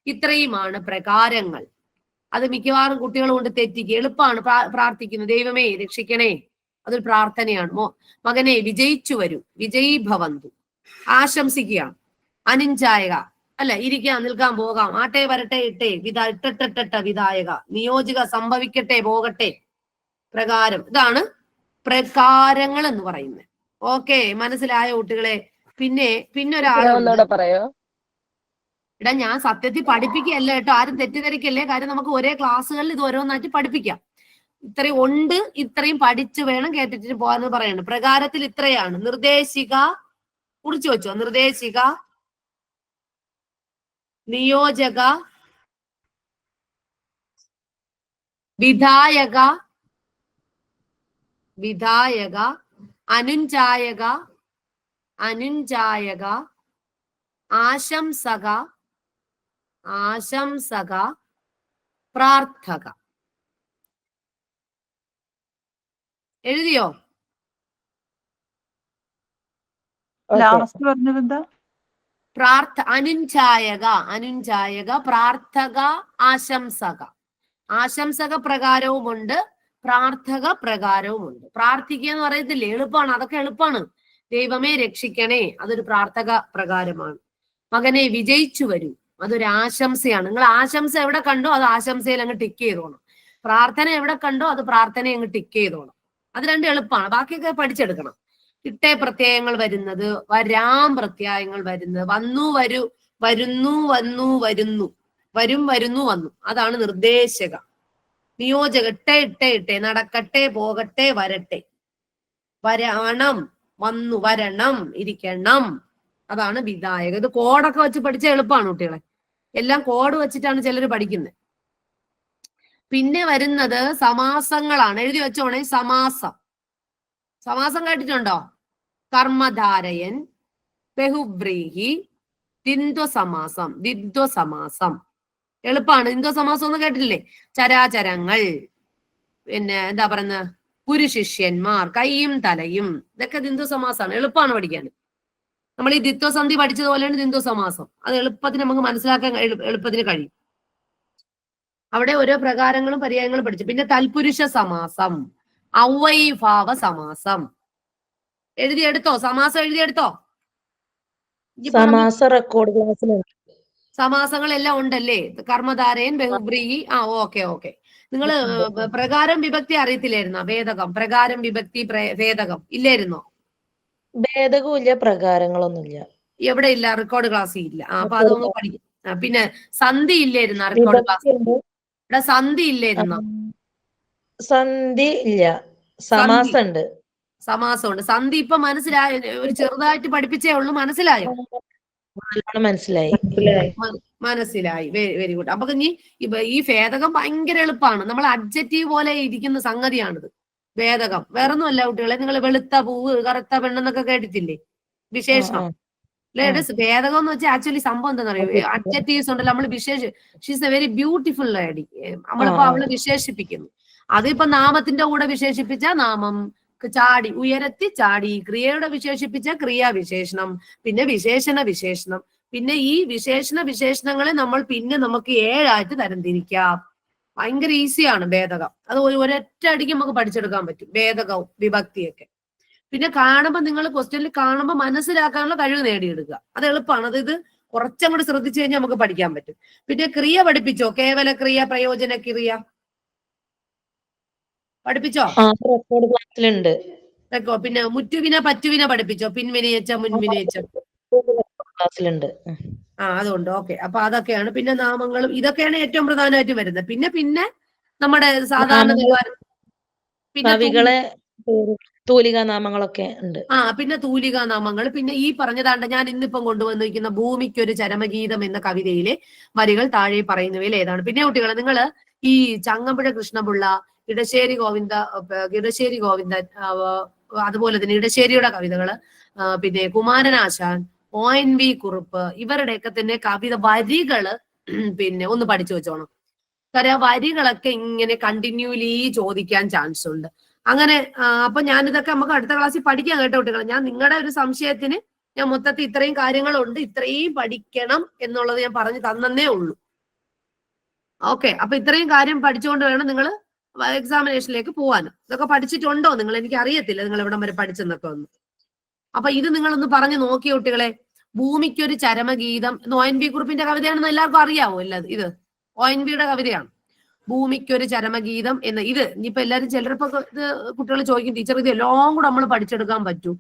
ഇത്രയുമാണ് പ്രകാരങ്ങൾ. അത് മിക്കവാറും കുട്ടികൾ കൊണ്ട് തെറ്റിക്കുക. എളുപ്പമാണ്. പ്രാർത്ഥിക്കുന്നു, ദൈവമേ രക്ഷിക്കണേ, അതൊരു പ്രാർത്ഥനയാണ്. മകനെ വിജയിച്ചു വരൂ, വിജയീ ഭവന്തു, ആശംസിക്കുകയാണ്. അനുഞ്ജായക, അല്ല, ഇരിക്കാം, നിൽക്കാം, പോകാം, ആട്ടെ, വരട്ടെ, ഇട്ടേ, വിധായക. നിയോജിക, സംഭവിക്കട്ടെ, പോകട്ടെ. പ്രകാരം, ഇതാണ് പ്രകാരങ്ങൾ എന്ന് പറയുന്നത്. ഓക്കെ, മനസ്സിലായ കുട്ടികളെ? പിന്നെ ഒരാളോട് പറയോ? എടാ, ഞാൻ സത്യത്തിൽ പഠിപ്പിക്കുകയല്ല കേട്ടോ, ആരും തെറ്റിദ്ധരിക്കല്ലേ. കാര്യം നമുക്ക് ഒരേ ക്ലാസ്സുകളിൽ ഇത് ഓരോന്നായിട്ട് പഠിപ്പിക്കാം. ഇത്രയും ഉണ്ട്, ഇത്രയും പഠിച്ചു വേണം കേട്ടിട്ട് പോകാന്ന് പറയുന്നത്. പ്രകാരത്തിൽ ഇത്രയാണ്. നിർദ്ദേശിക കുറിച്ചു വെച്ചോ. നിർദ്ദേശിക, നിയോജക, വിധായക, അനുഞ്ജായക, ആശംസക, പ്രാർത്ഥക. എഴുതിയോ? ലാസ്റ്റ് പറഞ്ഞത് എന്താ? അനുഞ്ജായക, പ്രാർത്ഥക, ആശംസക. ആശംസക പ്രകാരവുമുണ്ട്, പ്രാർത്ഥക പ്രകാരവുമുണ്ട്. പ്രാർത്ഥിക്കുക എന്ന് പറയത്തില്ലേ, എളുപ്പമാണ്. അതൊക്കെ എളുപ്പമാണ്. ദൈവമേ രക്ഷിക്കണേ, അതൊരു പ്രാർത്ഥക പ്രകാരമാണ്. മകനെ വിജയിച്ചു വരൂ, അതൊരു ആശംസയാണ്. നിങ്ങൾ ആശംസ എവിടെ കണ്ടോ അത് ആശംസയിൽ അങ്ങ് ടിക്ക് ചെയ്തോണം. പ്രാർത്ഥന എവിടെ കണ്ടോ അത് പ്രാർത്ഥനയെ അങ്ങ് ടിക്ക് ചെയ്തോണം. അത് രണ്ടും എളുപ്പമാണ്. ബാക്കിയൊക്കെ പഠിച്ചെടുക്കണം. ഇട്ടേ പ്രത്യയങ്ങൾ വരുന്നത്, വരാം പ്രത്യയങ്ങൾ വരുന്നത്, വന്നു, വരൂ, വരുന്നു, വന്നു, വരുന്നു, വരും, വരുന്നു, വന്നു, അതാണ് നിർദ്ദേശക. നിയോജക, ഇട്ടേ, നടക്കട്ടെ, പോകട്ടെ, വരട്ടെ, വരണം, വന്നു, വരണം, ഇരിക്കണം, അതാണ് വിധായക. ഇത് കോഡൊക്കെ വെച്ച് പഠിച്ച എളുപ്പമാണ് കുട്ടികളെ. എല്ലാം കോഡ് വെച്ചിട്ടാണ് ചിലർ പഠിക്കുന്നത്. പിന്നെ വരുന്നത് സമാസങ്ങളാണ്. എഴുതി വെച്ചോണേ. സമാസം കേട്ടിട്ടുണ്ടോ? കർമ്മധാരയൻ, ബഹുബ്രീഹി, ദ്വിന്ദ്വസമാസം. ദ്വിന്ദ്വസമാസം എളുപ്പമാണ്. ദ്വിന്ദ്വസമാസം എന്ന് കേട്ടിട്ടില്ലേ? ചരാചരങ്ങൾ, പിന്നെ എന്താ പറയുന്നത്, ഗുരുശിഷ്യന്മാർ, കൈയും തലയും, ഇതൊക്കെ ദ്വിന്ദ്വസമാസമാണ്. എളുപ്പമാണ് പഠിക്കാൻ. നമ്മൾ ഈ ദ്വിത്വസന്ധി പഠിച്ചതുപോലെയാണ് ദ്വിന്ദ്വസമാസം. അത് എളുപ്പത്തിന് നമുക്ക് മനസ്സിലാക്കാൻ എളുപ്പത്തിന് കഴിയും. അവിടെ ഓരോ പ്രകാരങ്ങളും പര്യായങ്ങളും പഠിച്ചു. പിന്നെ തൽപുരുഷ സമാസം, അവൈഭാവ സമാസം. എഴുതിയെടുത്തോ? സമാസം എഴുതിയെടുത്തോ? സമാസ റെക്കോർഡ് ക്ലാസ്സിലുണ്ട്. സമാസങ്ങളെല്ലാം ഉണ്ടല്ലേ? കർമ്മധാരയൻ, ബഹുബ്രീഹി. Okay okay. നിങ്ങള് പ്രകാരം വിഭക്തി അറിയത്തില്ലായിരുന്നോ? ഭേദകം, പ്രകാരം വിഭക്തി, ഭേദകം ഇല്ലായിരുന്നോ? ഭേദകവും ഇല്ല, പ്രകാരങ്ങളൊന്നുമില്ല. എവിടെ ഇല്ല? റെക്കോർഡ് ക്ലാസ്സിൽ ഇല്ല. അപ്പൊ അതൊന്ന് പഠിക്കും. പിന്നെ സന്ധി ഇല്ലായിരുന്ന റെക്കോർഡ് ക്ലാസ്? ഇവിടെ സന്ധി ഇല്ലായിരുന്നോ? സന്ധി ഇല്ല, സമാസം ഉണ്ട്. സമാസമുണ്ട്. സന്ധി ഇപ്പൊ മനസ്സിലായ? ഒരു ചെറുതായിട്ട് പഠിപ്പിച്ചേ ഉള്ളൂ. മനസ്സിലായോ? മനസ്സിലായി. മനസ്സിലായി. Very good. അപ്പൊ ഇനി ഈ ഭേദകം ഭയങ്കര എളുപ്പമാണ്. നമ്മൾ അഡ്ജക്റ്റീവ് പോലെ ഇരിക്കുന്ന സംഗതിയാണിത് ഭേദകം. വേറൊന്നുമല്ല കുട്ടികളെ. നിങ്ങൾ വെളുത്ത പൂവ്, കറുത്ത പെണ്ണെന്നൊക്കെ കേട്ടിട്ടില്ലേ? വിശേഷണം. ഭേദകം എന്ന് വെച്ചാൽ ആക്ച്വലി സംഭവം എന്താണെന്നറിയോ? അഡ്ജക്റ്റീവ്സ് ഉണ്ടല്ലോ, നമ്മൾ she's A very beautiful lady. നമ്മളിപ്പോ അവള് വിശേഷിപ്പിക്കുന്നു. അതിപ്പോ നാമത്തിന്റെ കൂടെ വിശേഷിപ്പിച്ച നാമം, ചാടി, ഉയരത്തി ചാടി. ക്രിയയുടെ വിശേഷിപ്പിച്ച ക്രിയാവിശേഷണം, പിന്നെ വിശേഷണ വിശേഷണം. പിന്നെ ഈ വിശേഷണ വിശേഷണങ്ങളെ നമ്മൾ പിന്നെ നമുക്ക് 7 ആയിട്ട് തരംതിരിക്കാം. ഭയങ്കര ഈസിയാണ് ഭേദകം. അത് ഒരൊറ്റ അടിക്ക് നമുക്ക് പഠിച്ചെടുക്കാൻ പറ്റും, ഭേദകവും വിഭക്തിയൊക്കെ. പിന്നെ കാണുമ്പോൾ നിങ്ങൾ ക്വസ്റ്റ്യനിൽ കാണുമ്പോൾ മനസ്സിലാക്കാനുള്ള കഴിവ് നേടിയെടുക്കുക. അത് എളുപ്പമാണ്. അത് ഇത് കുറച്ചങ്ങോട്ട് ശ്രദ്ധിച്ചു കഴിഞ്ഞാൽ നമുക്ക് പഠിക്കാൻ പറ്റും. പിന്നെ ക്രിയ പഠിപ്പിച്ചോ? കേവല ക്രിയ, പ്രയോജന ക്രിയ പഠിപ്പിച്ചോ? റെക്കോർഡ് ക്ലാസ്സിലുണ്ട്. പിന്നെ മുറ്റുവിന പറ്റുവിന പഠിപ്പിച്ചോ? പിൻവിനയിച്ച, മുൻവിനയിച്ച ക്ലാസ്സിലുണ്ട്. അതുകൊണ്ട് ഓക്കെ. അപ്പൊ അതൊക്കെയാണ്. പിന്നെ നാമങ്ങളും ഇതൊക്കെയാണ് ഏറ്റവും പ്രധാനമായിട്ട് വരുന്നത്. പിന്നെ നമ്മുടെ സാധാരണ നിലവാരം, കവികളെ തൂലികാ നാമങ്ങളൊക്കെ ഉണ്ട്. പിന്നെ തൂലികാ നാമങ്ങൾ. പിന്നെ ഈ പറഞ്ഞതാണ്ട് ഞാൻ ഇന്നിപ്പം കൊണ്ടുവന്നിരിക്കുന്ന ഭൂമിക്കൊരു ചരമഗീതം എന്ന കവിതയിലെ വരികൾ താഴെ പറയുന്നവയിൽ ഏതാണ്? പിന്നെ കുട്ടികളെ, നിങ്ങൾ ഈ ചങ്ങമ്പുഴ കൃഷ്ണപിള്ള, ഇടശ്ശേരി ഗോവിന്ദ, അതുപോലെ തന്നെ ഇടശ്ശേരിയുടെ കവിതകള്, പിന്നെ കുമാരനാശാൻ, ONV കുറുപ്പ്, ഇവരുടെയൊക്കെ തന്നെ കവിത വരികള് പിന്നെ ഒന്ന് പഠിച്ചു വെച്ചോണം. കാര്യം വരികളൊക്കെ ഇങ്ങനെ കണ്ടിന്യൂലി ചോദിക്കാൻ ചാൻസ് ഉണ്ട്. അങ്ങനെ അപ്പൊ ഞാനിതൊക്കെ നമുക്ക് അടുത്ത ക്ലാസ്സിൽ പഠിക്കാം കേട്ടോ കുട്ടികളെ. ഞാൻ നിങ്ങളുടെ ഒരു സംശയത്തിന് ഞാൻ മൊത്തത്തിൽ ഇത്രയും കാര്യങ്ങളുണ്ട്, ഇത്രയും പഠിക്കണം എന്നുള്ളത് ഞാൻ പറഞ്ഞു തന്നേ ഉള്ളൂ. ഓക്കെ. അപ്പൊ ഇത്രയും കാര്യം പഠിച്ചുകൊണ്ട് വേണം നിങ്ങൾ എക്സാമിനേഷനിലേക്ക് പോവാനും. ഇതൊക്കെ പഠിച്ചിട്ടുണ്ടോ നിങ്ങൾ? എനിക്ക് അറിയത്തില്ല നിങ്ങൾ എവിടം വരെ പഠിച്ചെന്നൊക്കെ ഒന്ന്. അപ്പൊ ഇത് നിങ്ങളൊന്ന് പറഞ്ഞു നോക്കിയ കുട്ടികളെ. ഭൂമിക്കൊരു ചരമഗീതം ONV കുറുപ്പിന്റെ കവിതയാണെന്ന് എല്ലാവർക്കും അറിയാവോ? ഇത് ONVയുടെ കവിതയാണ്. ഭൂമിക്കൊരു ചരമഗീതം എന്ന്. ഇത് ഇനിയിപ്പോ എല്ലാവരും ചിലപ്പോ ഇത് കുട്ടികൾ ചോദിക്കും, ടീച്ചർ ഇത് എല്ലാം കൂടെ നമ്മൾ പഠിച്ചെടുക്കാൻ പറ്റൂ?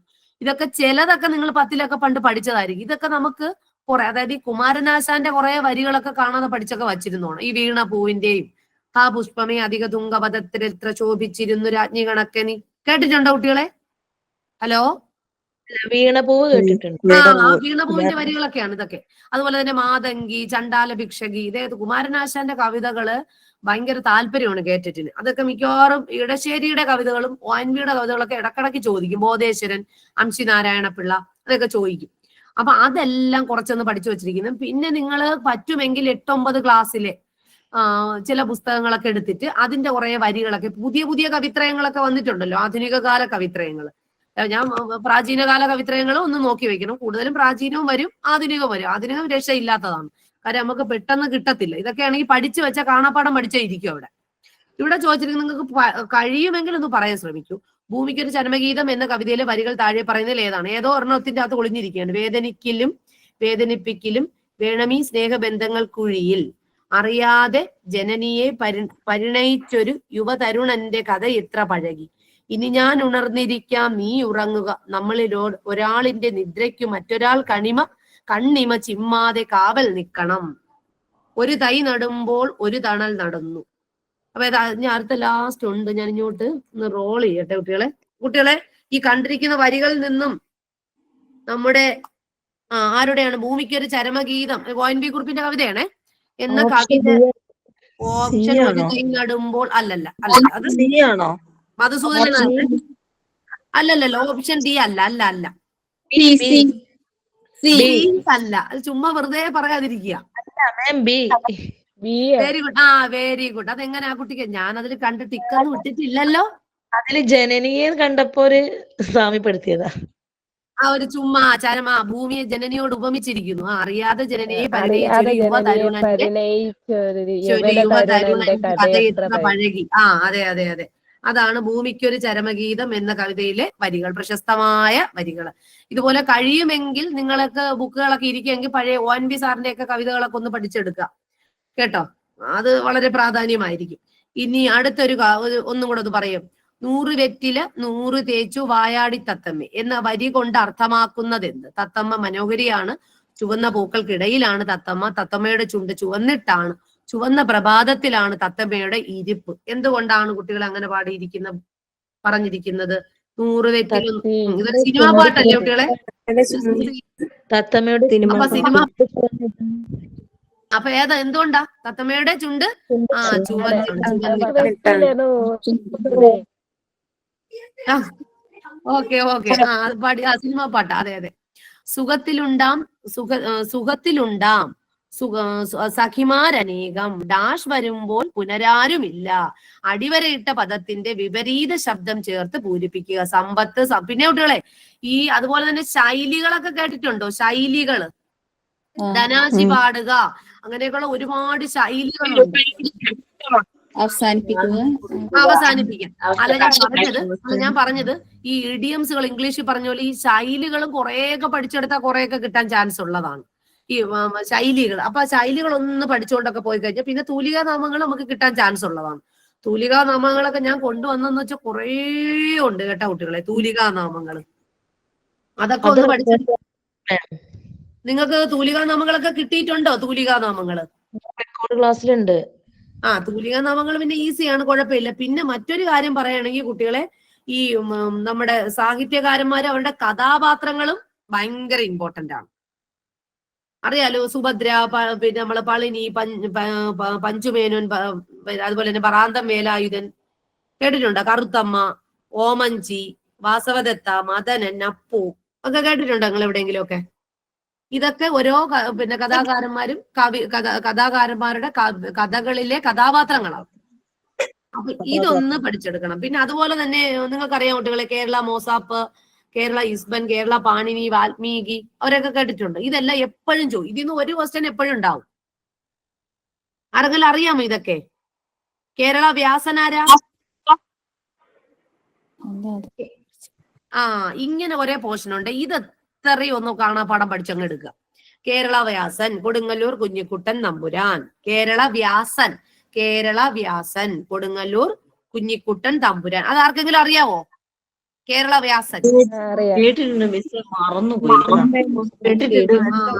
ഇതൊക്കെ ചിലതൊക്കെ നിങ്ങൾ 10ലൊക്കെ പണ്ട് പഠിച്ചതായിരിക്കും. ഇതൊക്കെ നമുക്ക് കുറെ, അതായത് ഈ കുമാരനാശാന്റെ കുറെ വരികളൊക്കെ കാണാതെ പഠിച്ചൊക്കെ വച്ചിരുന്നോണം. ഈ വീണ പൂവിന്റെയും ആ പുഷ്പമേ അധിക തുങ്കപദത്തിലെത്ര ശോഭിച്ചിരുന്നു രാജ്ഞി കണക്കനി. കേട്ടിട്ടുണ്ടോ കുട്ടികളെ? ഹലോ, വീണപൂവ് കേട്ടിട്ടുണ്ട്. വീണപൂവിന്റെ വരികളൊക്കെയാണ് ഇതൊക്കെ. അതുപോലെ തന്നെ മാതങ്കി, ചണ്ടാല ഭിക്ഷകി, ഇതേത് കുമാരനാശാന്റെ കവിതകള് ഭയങ്കര താല്പര്യമാണ് കേറ്ററ്റിന്. അതൊക്കെ മിക്കവാറും ഇടശ്ശേരിയുടെ കവിതകളും ONVയുടെ കവിതകളൊക്കെ ഇടക്കിടക്ക് ചോദിക്കും. ബോധേശ്വരൻ, അംശി നാരായണ പിള്ള, അതൊക്കെ ചോദിക്കും. അപ്പൊ അതെല്ലാം കുറച്ചൊന്ന് പഠിച്ചു വെച്ചിരിക്കുന്നു. പിന്നെ നിങ്ങൾ പറ്റുമെങ്കിൽ 8-9 ക്ലാസ്സിലെ ചില പുസ്തകങ്ങളൊക്കെ എടുത്തിട്ട് അതിന്റെ കുറെ വരികളൊക്കെ, പുതിയ പുതിയ കവിത്രയങ്ങളൊക്കെ വന്നിട്ടുണ്ടല്ലോ, ആധുനിക കാല കവിത്രയങ്ങൾ. ഞാൻ പ്രാചീനകാല കവിത്രയങ്ങളും ഒന്ന് നോക്കി വെക്കണം. കൂടുതലും പ്രാചീനവും വരും, ആധുനികവും വരും. ആധുനികം രക്ഷയില്ലാത്തതാണ്. കാര്യം നമുക്ക് പെട്ടെന്ന് കിട്ടത്തില്ല. ഇതൊക്കെയാണെങ്കിൽ പഠിച്ചു വെച്ച കാണാപ്പാടം പഠിച്ചേ ഇരിക്കും അവിടെ. ഇവിടെ ചോദിച്ചിരിക്കുന്നത് നിങ്ങൾക്ക് കഴിയുമെങ്കിൽ ഒന്ന് പറയാൻ ശ്രമിക്കൂ. ഭൂമിക്കൊരു ചരമഗീതം എന്ന കവിതയിലെ വരികൾ താഴെ പറയുന്നതിൽ ഏതാണ്? ഏതോ ഒരെണ്ണത്തിന്റെ അകത്ത് ഒളിഞ്ഞിരിക്കുകയാണ്. വേദനിക്കലും വേദനിപ്പിക്കലും വേണമീ സ്നേഹബന്ധങ്ങൾക്കുഴിയിൽ അറിയാതെ ജനനിയെ പരിണയിച്ചൊരു യുവതരുണന്റെ കഥ എത്ര പഴകി. ഇനി ഞാൻ ഉണർന്നിരിക്കാം, നീ ഉറങ്ങുക. നമ്മളിൽ ഒരാളിന്റെ നിദ്രയ്ക്കു മറ്റൊരാൾ കണ്ണിമ ചിമ്മാതെ കാവൽ നിൽക്കണം. ഒരു തൈ നടുമ്പോൾ ഒരു തണൽ നടന്നു. അപ്പൊ ഞാൻ അടുത്ത ലാസ്റ്റ് ഉണ്ട്. ഞാൻ ഇങ്ങോട്ട് ഒന്ന് റോൾ ചെയ്യട്ടെ കുട്ടികളെ. ഈ കണ്ടിരിക്കുന്ന വരികളിൽ നിന്നും നമ്മുടെ ആരുടെയാണ്? ഭൂമിക്കൊരു ചരമഗീതം, ONV കുറുപ്പിന്റെ കവിതയാണേ. എന്ന കവിത ഓപ്ഷൻ ഒരു തൈ നടുമ്പോൾ അല്ലല്ല, അത് ആണോ? മധുസൂദനൻ അല്ലല്ലോ. ഓപ്ഷൻ ഡി അല്ല. അല്ല, അത് ചുമ്മാ വെറുതെ പറയാതിരിക്കുക. Ma'am B. B very good. Very good. അതെങ്ങനെ ആ കുട്ടിക്ക്? ഞാൻ അതിൽ കണ്ട് ടിക്കൊന്നും ഇട്ടിട്ടില്ലല്ലോ. അതില് ജനനിയെ കണ്ടപ്പോ ഒരു സാമ്യപ്പെടുത്തിയതാ. ആ ഒരു ചുമ്മാ ചരമ ഭൂമിയെ ജനനിയോട് ഉപമിച്ചിരിക്കുന്നു. അറിയാതെ ജനനിയെ അറിയാതെ പരിണയിച്ചൊരു യുവ ജനനിയെ തരുണന്റെ പരിണയിച്ചൊരു യുവ യുവതരുണന്റെ തരുണന്റെ കഥയത്ര കഥയെത്ര പഴകി. അതെ അതെ അതെ. അതാണ് ഭൂമിക്കൊരു ചരമഗീതം എന്ന കവിതയിലെ വരികൾ, പ്രശസ്തമായ വരികൾ. ഇതുപോലെ കഴിയുമെങ്കിൽ നിങ്ങൾക്ക് ബുക്കുകളൊക്കെ ഇരിക്കുമെങ്കിൽ പഴയ ONV സാറിന്റെ ഒക്കെ കവിതകളൊക്കെ ഒന്ന് പഠിച്ചെടുക്കുക കേട്ടോ. അത് വളരെ പ്രാധാന്യമായിരിക്കും. ഇനി അടുത്തൊരു ഒന്നും കൂടെ ഒന്ന് പറയും. 100 വെറ്റില 100 തേച്ചു വായാടി തത്തമ്മ എന്ന വരി കൊണ്ട് അർത്ഥമാക്കുന്നത് എന്ത്? തത്തമ്മ മനോഹരിയാണ്, ചുവന്ന പൂക്കൾക്കിടയിലാണ് തത്തമ്മ, തത്തമ്മയുടെ ചുണ്ട് ചുവന്നിട്ടാണ്, ചുവന്ന പ്രഭാതത്തിലാണ് തത്തമ്മയുടെ ഇരിപ്പ്. എന്തുകൊണ്ടാണ് കുട്ടികൾ അങ്ങനെ പറഞ്ഞിരിക്കുന്നത്? 100 വെറ്റില. ഇതൊരു സിനിമാ പാട്ടല്ലേ കുട്ടികളെ? തത്തമ്മയുടെ അപ്പൊ സിനിമ അപ്പൊ എന്തുകൊണ്ടാ തത്തമ്മയുടെ ചുണ്ട് ചുവന്നിട്ടാണ്. Okay okay. അത് പാടി. സിനിമ പാട്ടാ. അതെ അതെ. സുഖത്തിലുണ്ടാം സഖിമാരനേകം ഡാഷ് വരുമ്പോൾ പുനരാരുമില്ല. അടിവരയിട്ട പദത്തിന്റെ വിപരീത ശബ്ദം ചേർത്ത് പൂരിപ്പിക്കുക. സമ്പത്ത്. പിന്നെ കുട്ടികളെ അതുപോലെ തന്നെ ശൈലികളൊക്കെ കേട്ടിട്ടുണ്ടോ? ശൈലികള് ധനാശി പാടുക, അങ്ങനെയൊക്കെയുള്ള ഒരുപാട് ശൈലികളുണ്ട്. അവസാനിപ്പിക്കാം. ഞാൻ പറഞ്ഞത് ഈ ഇഡിയംസുകൾ ഇംഗ്ലീഷിൽ പറഞ്ഞ പോലെ ഈ ശൈലികളും കുറെയൊക്കെ പഠിച്ചെടുത്താൽ കുറെയൊക്കെ കിട്ടാൻ ചാൻസ് ഉള്ളതാണ്. ഈ ശൈലികൾ. അപ്പൊ ശൈലികൾ ഒന്ന് പഠിച്ചുകൊണ്ടൊക്കെ പോയി കഴിഞ്ഞാൽ പിന്നെ തൂലികാ നാമങ്ങൾ നമുക്ക് കിട്ടാൻ ചാൻസ് ഉള്ളതാണ്. തൂലികാ നാമങ്ങളൊക്കെ ഞാൻ കൊണ്ടുവന്നെന്ന് വെച്ചാൽ കുറേ ഉണ്ട് കേട്ടോ കുട്ടികളെ. തൂലികാ നാമങ്ങൾ അതൊക്കെ ഒന്ന് പഠിച്ചെടുക്ക. നിങ്ങൾക്ക് തൂലികാ നാമങ്ങളൊക്കെ കിട്ടിയിട്ടുണ്ടോ? തൂലികാ നാമങ്ങള് ക്ലാസ്സിലുണ്ട്. തൂലികാ നാമങ്ങൾ പിന്നെ ഈസിയാണ്, കുഴപ്പമില്ല. പിന്നെ മറ്റൊരു കാര്യം പറയുകയാണെങ്കിൽ കുട്ടികളെ, ഈ നമ്മുടെ സാഹിത്യകാരന്മാര് അവരുടെ കഥാപാത്രങ്ങളും ഭയങ്കര ഇമ്പോർട്ടന്റ് ആണ്. അറിയാലോ, സുഭദ്ര, പിന്നെ നമ്മളെ പളിനി, പഞ്ചുമേനോൻ, അതുപോലെ തന്നെ പറാന്തം വേലായുധൻ കേട്ടിട്ടുണ്ടോ? കറുത്തമ്മ, ഓമഞ്ചി, വാസവദത്ത, മദനൻ, അപ്പു ഒക്കെ കേട്ടിട്ടുണ്ടോ നിങ്ങൾ എവിടെയെങ്കിലും ഒക്കെ? ഇതൊക്കെ ഓരോ പിന്നെ കഥാകാരന്മാരും കഥാകാരന്മാരുടെ കഥകളിലെ കഥാപാത്രങ്ങളാണ്. അപ്പൊ ഇതൊന്ന് പഠിച്ചെടുക്കണം. പിന്നെ അതുപോലെ തന്നെ നിങ്ങൾക്കറിയാം കുട്ടികളെ, കേരള മോസാപ്പ്, കേരള ഇസ്ബൻ, കേരള പാണിനി, വാൽമീകി അവരൊക്കെ കേട്ടിട്ടുണ്ട്. ഇതെല്ലാം എപ്പോഴും ചോദിക്കും. ഇതിന്ന് ഒരു ക്വസ്റ്റ്യൻ എപ്പോഴും ഉണ്ടാവും. ആരെങ്കിലും അറിയാമോ ഇതൊക്കെ? കേരള വ്യാസനാരാ? ഇങ്ങനെ ഒരേ പോർഷൻ ഉണ്ട്. ഇത് എത്രയും ഒന്ന് കാണാപ്പാഠം പഠിച്ചങ്ങ് എടുക്കുക. കേരള വ്യാസൻ കൊടുങ്ങല്ലൂർ കുഞ്ഞിക്കുട്ടൻ നമ്പുരാൻ. കേരള വ്യാസൻ കൊടുങ്ങല്ലൂർ കുഞ്ഞിക്കുട്ടൻ തമ്പുരാൻ. അത് ആർക്കെങ്കിലും അറിയാവോ? കേരള വ്യാസൻ കേട്ടിട്ടുണ്ട് മിസ്, മറന്നുപോയി.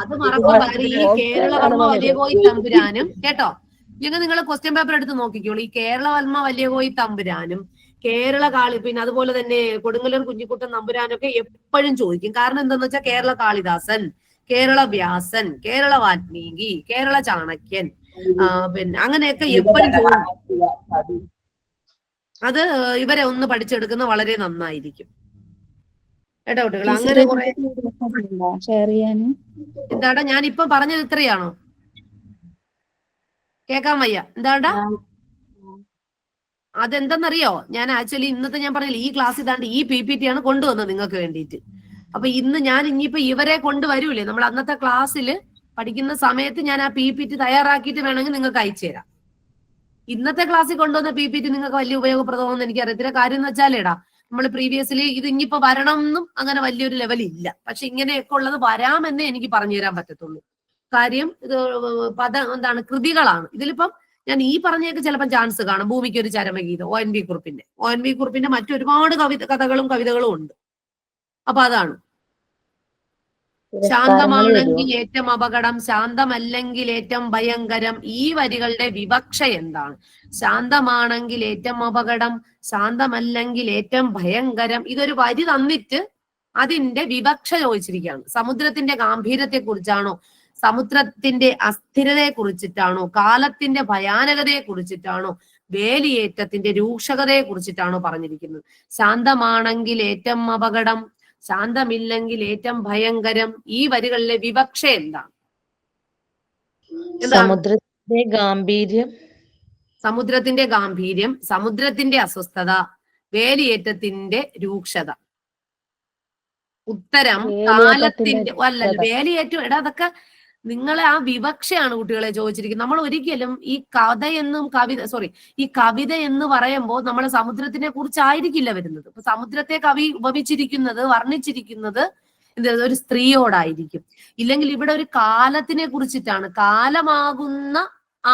അത് മറക്കാൻ പാടില്ല. ഈ കേരളവർമ്മ വലിയ കോയി തമ്പുരാനും കേട്ടോ, നിങ്ങൾ ക്വസ്റ്റ്യൻ പേപ്പർ എടുത്ത് നോക്കിക്കോളൂ. ഈ കേരളവർമ്മ വലിയ കോയി തമ്പുരാനും കേരള കാളി, പിന്നെ അതുപോലെ തന്നെ കൊടുങ്ങല്ലൂർ കുഞ്ഞിക്കുട്ടൻ നമ്പുരാനൊക്കെ എപ്പോഴും ചോദിക്കും. കാരണം എന്താന്ന് വെച്ചാൽ കേരള കാളിദാസൻ, കേരള വ്യാസൻ, കേരള വാൽമീകി, കേരള ചാണക്യൻ, പിന്നെ അങ്ങനെയൊക്കെ എപ്പോഴും ചോദിക്കും. അത് ഇവരെ ഒന്ന് പഠിച്ചെടുക്കുന്ന വളരെ നന്നായിരിക്കും കേട്ടോ കുട്ടികൾ. അങ്ങനെ കുറെ എന്താടാ ഞാനിപ്പൊ പറഞ്ഞത് ഇത്രയാണോ? കേക്കാൻ വയ്യ. എന്താടാ? അതെന്തെന്നറിയോ? ഞാൻ ആക്ച്വലി ഇന്നത്തെ ഞാൻ പറഞ്ഞില്ല, ഈ ക്ലാസ് ഇതാണ്ട് ഈ PPT ആണ് കൊണ്ടുവന്നത് നിങ്ങൾക്ക് വേണ്ടിയിട്ട്. അപ്പൊ ഇന്ന് ഞാൻ ഇനിയിപ്പോ ഇവരെ കൊണ്ടുവരൂലേ, നമ്മൾ അന്നത്തെ ക്ലാസ്സിൽ പഠിക്കുന്ന സമയത്ത് ഞാൻ ആ PPT തയ്യാറാക്കിയിട്ട് വേണമെങ്കിൽ നിങ്ങൾക്ക് അയച്ചു തരാം. ഇന്നത്തെ ക്ലാസ്സിൽ കൊണ്ടുവന്ന PPT നിങ്ങൾക്ക് വലിയ ഉപയോഗപ്രദമാണെന്ന് എനിക്കറിയത്തില്ല. കാര്യം എന്ന് വെച്ചാലേടാ, നമ്മൾ പ്രീവിയസ്ലി ഇത് ഇനിയിപ്പോ വരണം എന്നും അങ്ങനെ വലിയൊരു ലെവൽ ഇല്ല. പക്ഷെ ഇങ്ങനെയൊക്കെ ഉള്ളത് വരാമെന്നേ എനിക്ക് പറഞ്ഞു തരാൻ പറ്റത്തുള്ളൂ. കാര്യം ഇത് എന്താണ്, കൃതികളാണ്. ഇതിലിപ്പം ഞാൻ ഈ പറഞ്ഞേക്ക് ചിലപ്പോൾ ചാൻസ് കാണും. ഭൂമിക്ക് ഒരു ചരമഗീതം ONV കുറുപ്പിന്റെ മറ്റൊരുപാട് കഥകളും കവിതകളും ഉണ്ട്. അപ്പൊ അതാണ്. ശാന്തമാണെങ്കിൽ ഏറ്റവും അപകടം, ശാന്തമല്ലെങ്കിൽ ഏറ്റവും ഭയങ്കരം. ഈ വരികളുടെ വിവക്ഷ എന്താണ്? ശാന്തമാണെങ്കിൽ ഏറ്റവും അപകടം, ശാന്തമല്ലെങ്കിൽ ഏറ്റവും ഭയങ്കരം. ഇതൊരു വരി തന്നിട്ട് അതിന്റെ വിവക്ഷ ചോദിച്ചിരിക്കുകയാണ്. സമുദ്രത്തിന്റെ ഗാംഭീര്യത്തെ കുറിച്ചാണോ, സമുദ്രത്തിന്റെ അസ്ഥിരതയെ കുറിച്ചിട്ടാണോ, കാലത്തിന്റെ ഭയാനകതയെ കുറിച്ചിട്ടാണോ, വേലിയേറ്റത്തിന്റെ രൂക്ഷതയെ കുറിച്ചിട്ടാണോ പറഞ്ഞിരിക്കുന്നത്? ശാന്തമാണെങ്കിൽ ഏറ്റവും അപകടം, ശാന്തമില്ലെങ്കിൽ ഏറ്റവും ഭയങ്കരം. ഈ വരികളിലെ വിവക്ഷ എന്താണ്? എന്താണ്? സമുദ്രത്തിന്റെ ഗാംഭീര്യം. സമുദ്രത്തിന്റെ ഗാംഭീര്യം, സമുദ്രത്തിന്റെ അസ്വസ്ഥത, വേലിയേറ്റത്തിന്റെ രൂക്ഷത. ഉത്തരം കാലത്തിന്റെ അല്ലല്ല, വേലിയേറ്റം. എടാ അതൊക്കെ നിങ്ങളെ ആ വിവക്ഷയാണ് കുട്ടികളെ ചോദിച്ചിരിക്കുന്നത്. നമ്മൾ ഒരിക്കലും ഈ കഥയെന്നും ഈ കവിത എന്ന് പറയുമ്പോൾ നമ്മൾ സമുദ്രത്തിനെ കുറിച്ചായിരിക്കില്ല വരുന്നത്. ഇപ്പൊ സമുദ്രത്തെ കവി ഉപമിച്ചിരിക്കുന്നത്, വർണ്ണിച്ചിരിക്കുന്നത് ഒരു സ്ത്രീയോടായിരിക്കും. ഇല്ലെങ്കിൽ ഇവിടെ ഒരു കാലത്തിനെ കുറിച്ചിട്ടാണ്. കാലമാകുന്ന ആ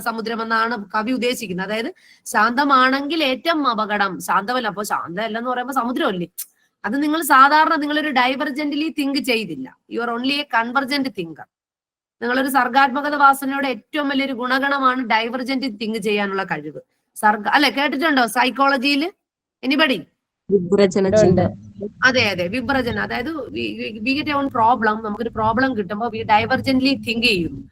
സമുദ്രം എന്നാണ് കവി ഉദ്ദേശിക്കുന്നത്. അതായത് ശാന്തമാണെങ്കിൽ ഏറ്റവും അപകടം. ശാന്തമല്ല, അപ്പൊ ശാന്തമല്ലെന്ന് പറയുമ്പോൾ സമുദ്രമല്ലേ. അത് നിങ്ങൾ സാധാരണ നിങ്ങളൊരു ഡൈവർജന്റ്ലി തിങ്ക് ചെയ്തില്ല. You are only A convergent thinker. നിങ്ങളൊരു സർഗാത്മകത വാസനയുടെ ഏറ്റവും വലിയൊരു ഗുണഗണമാണ് ഡൈവർജന്റ് തിങ്ക് ചെയ്യാനുള്ള കഴിവ്. അല്ലെ, കേട്ടിട്ടുണ്ടോ സൈക്കോളജിയിൽ? എനിബഡി? അതെ അതെ, വിഭ്രജനം. അതായത് വി ഗെറ്റ് ഓൺ പ്രോബ്ലം. നമുക്കൊരു പ്രോബ്ലം കിട്ടുമ്പോൾ വി ഡൈവർജന്റ്ലി തിങ്ക് ചെയ്യുന്നു.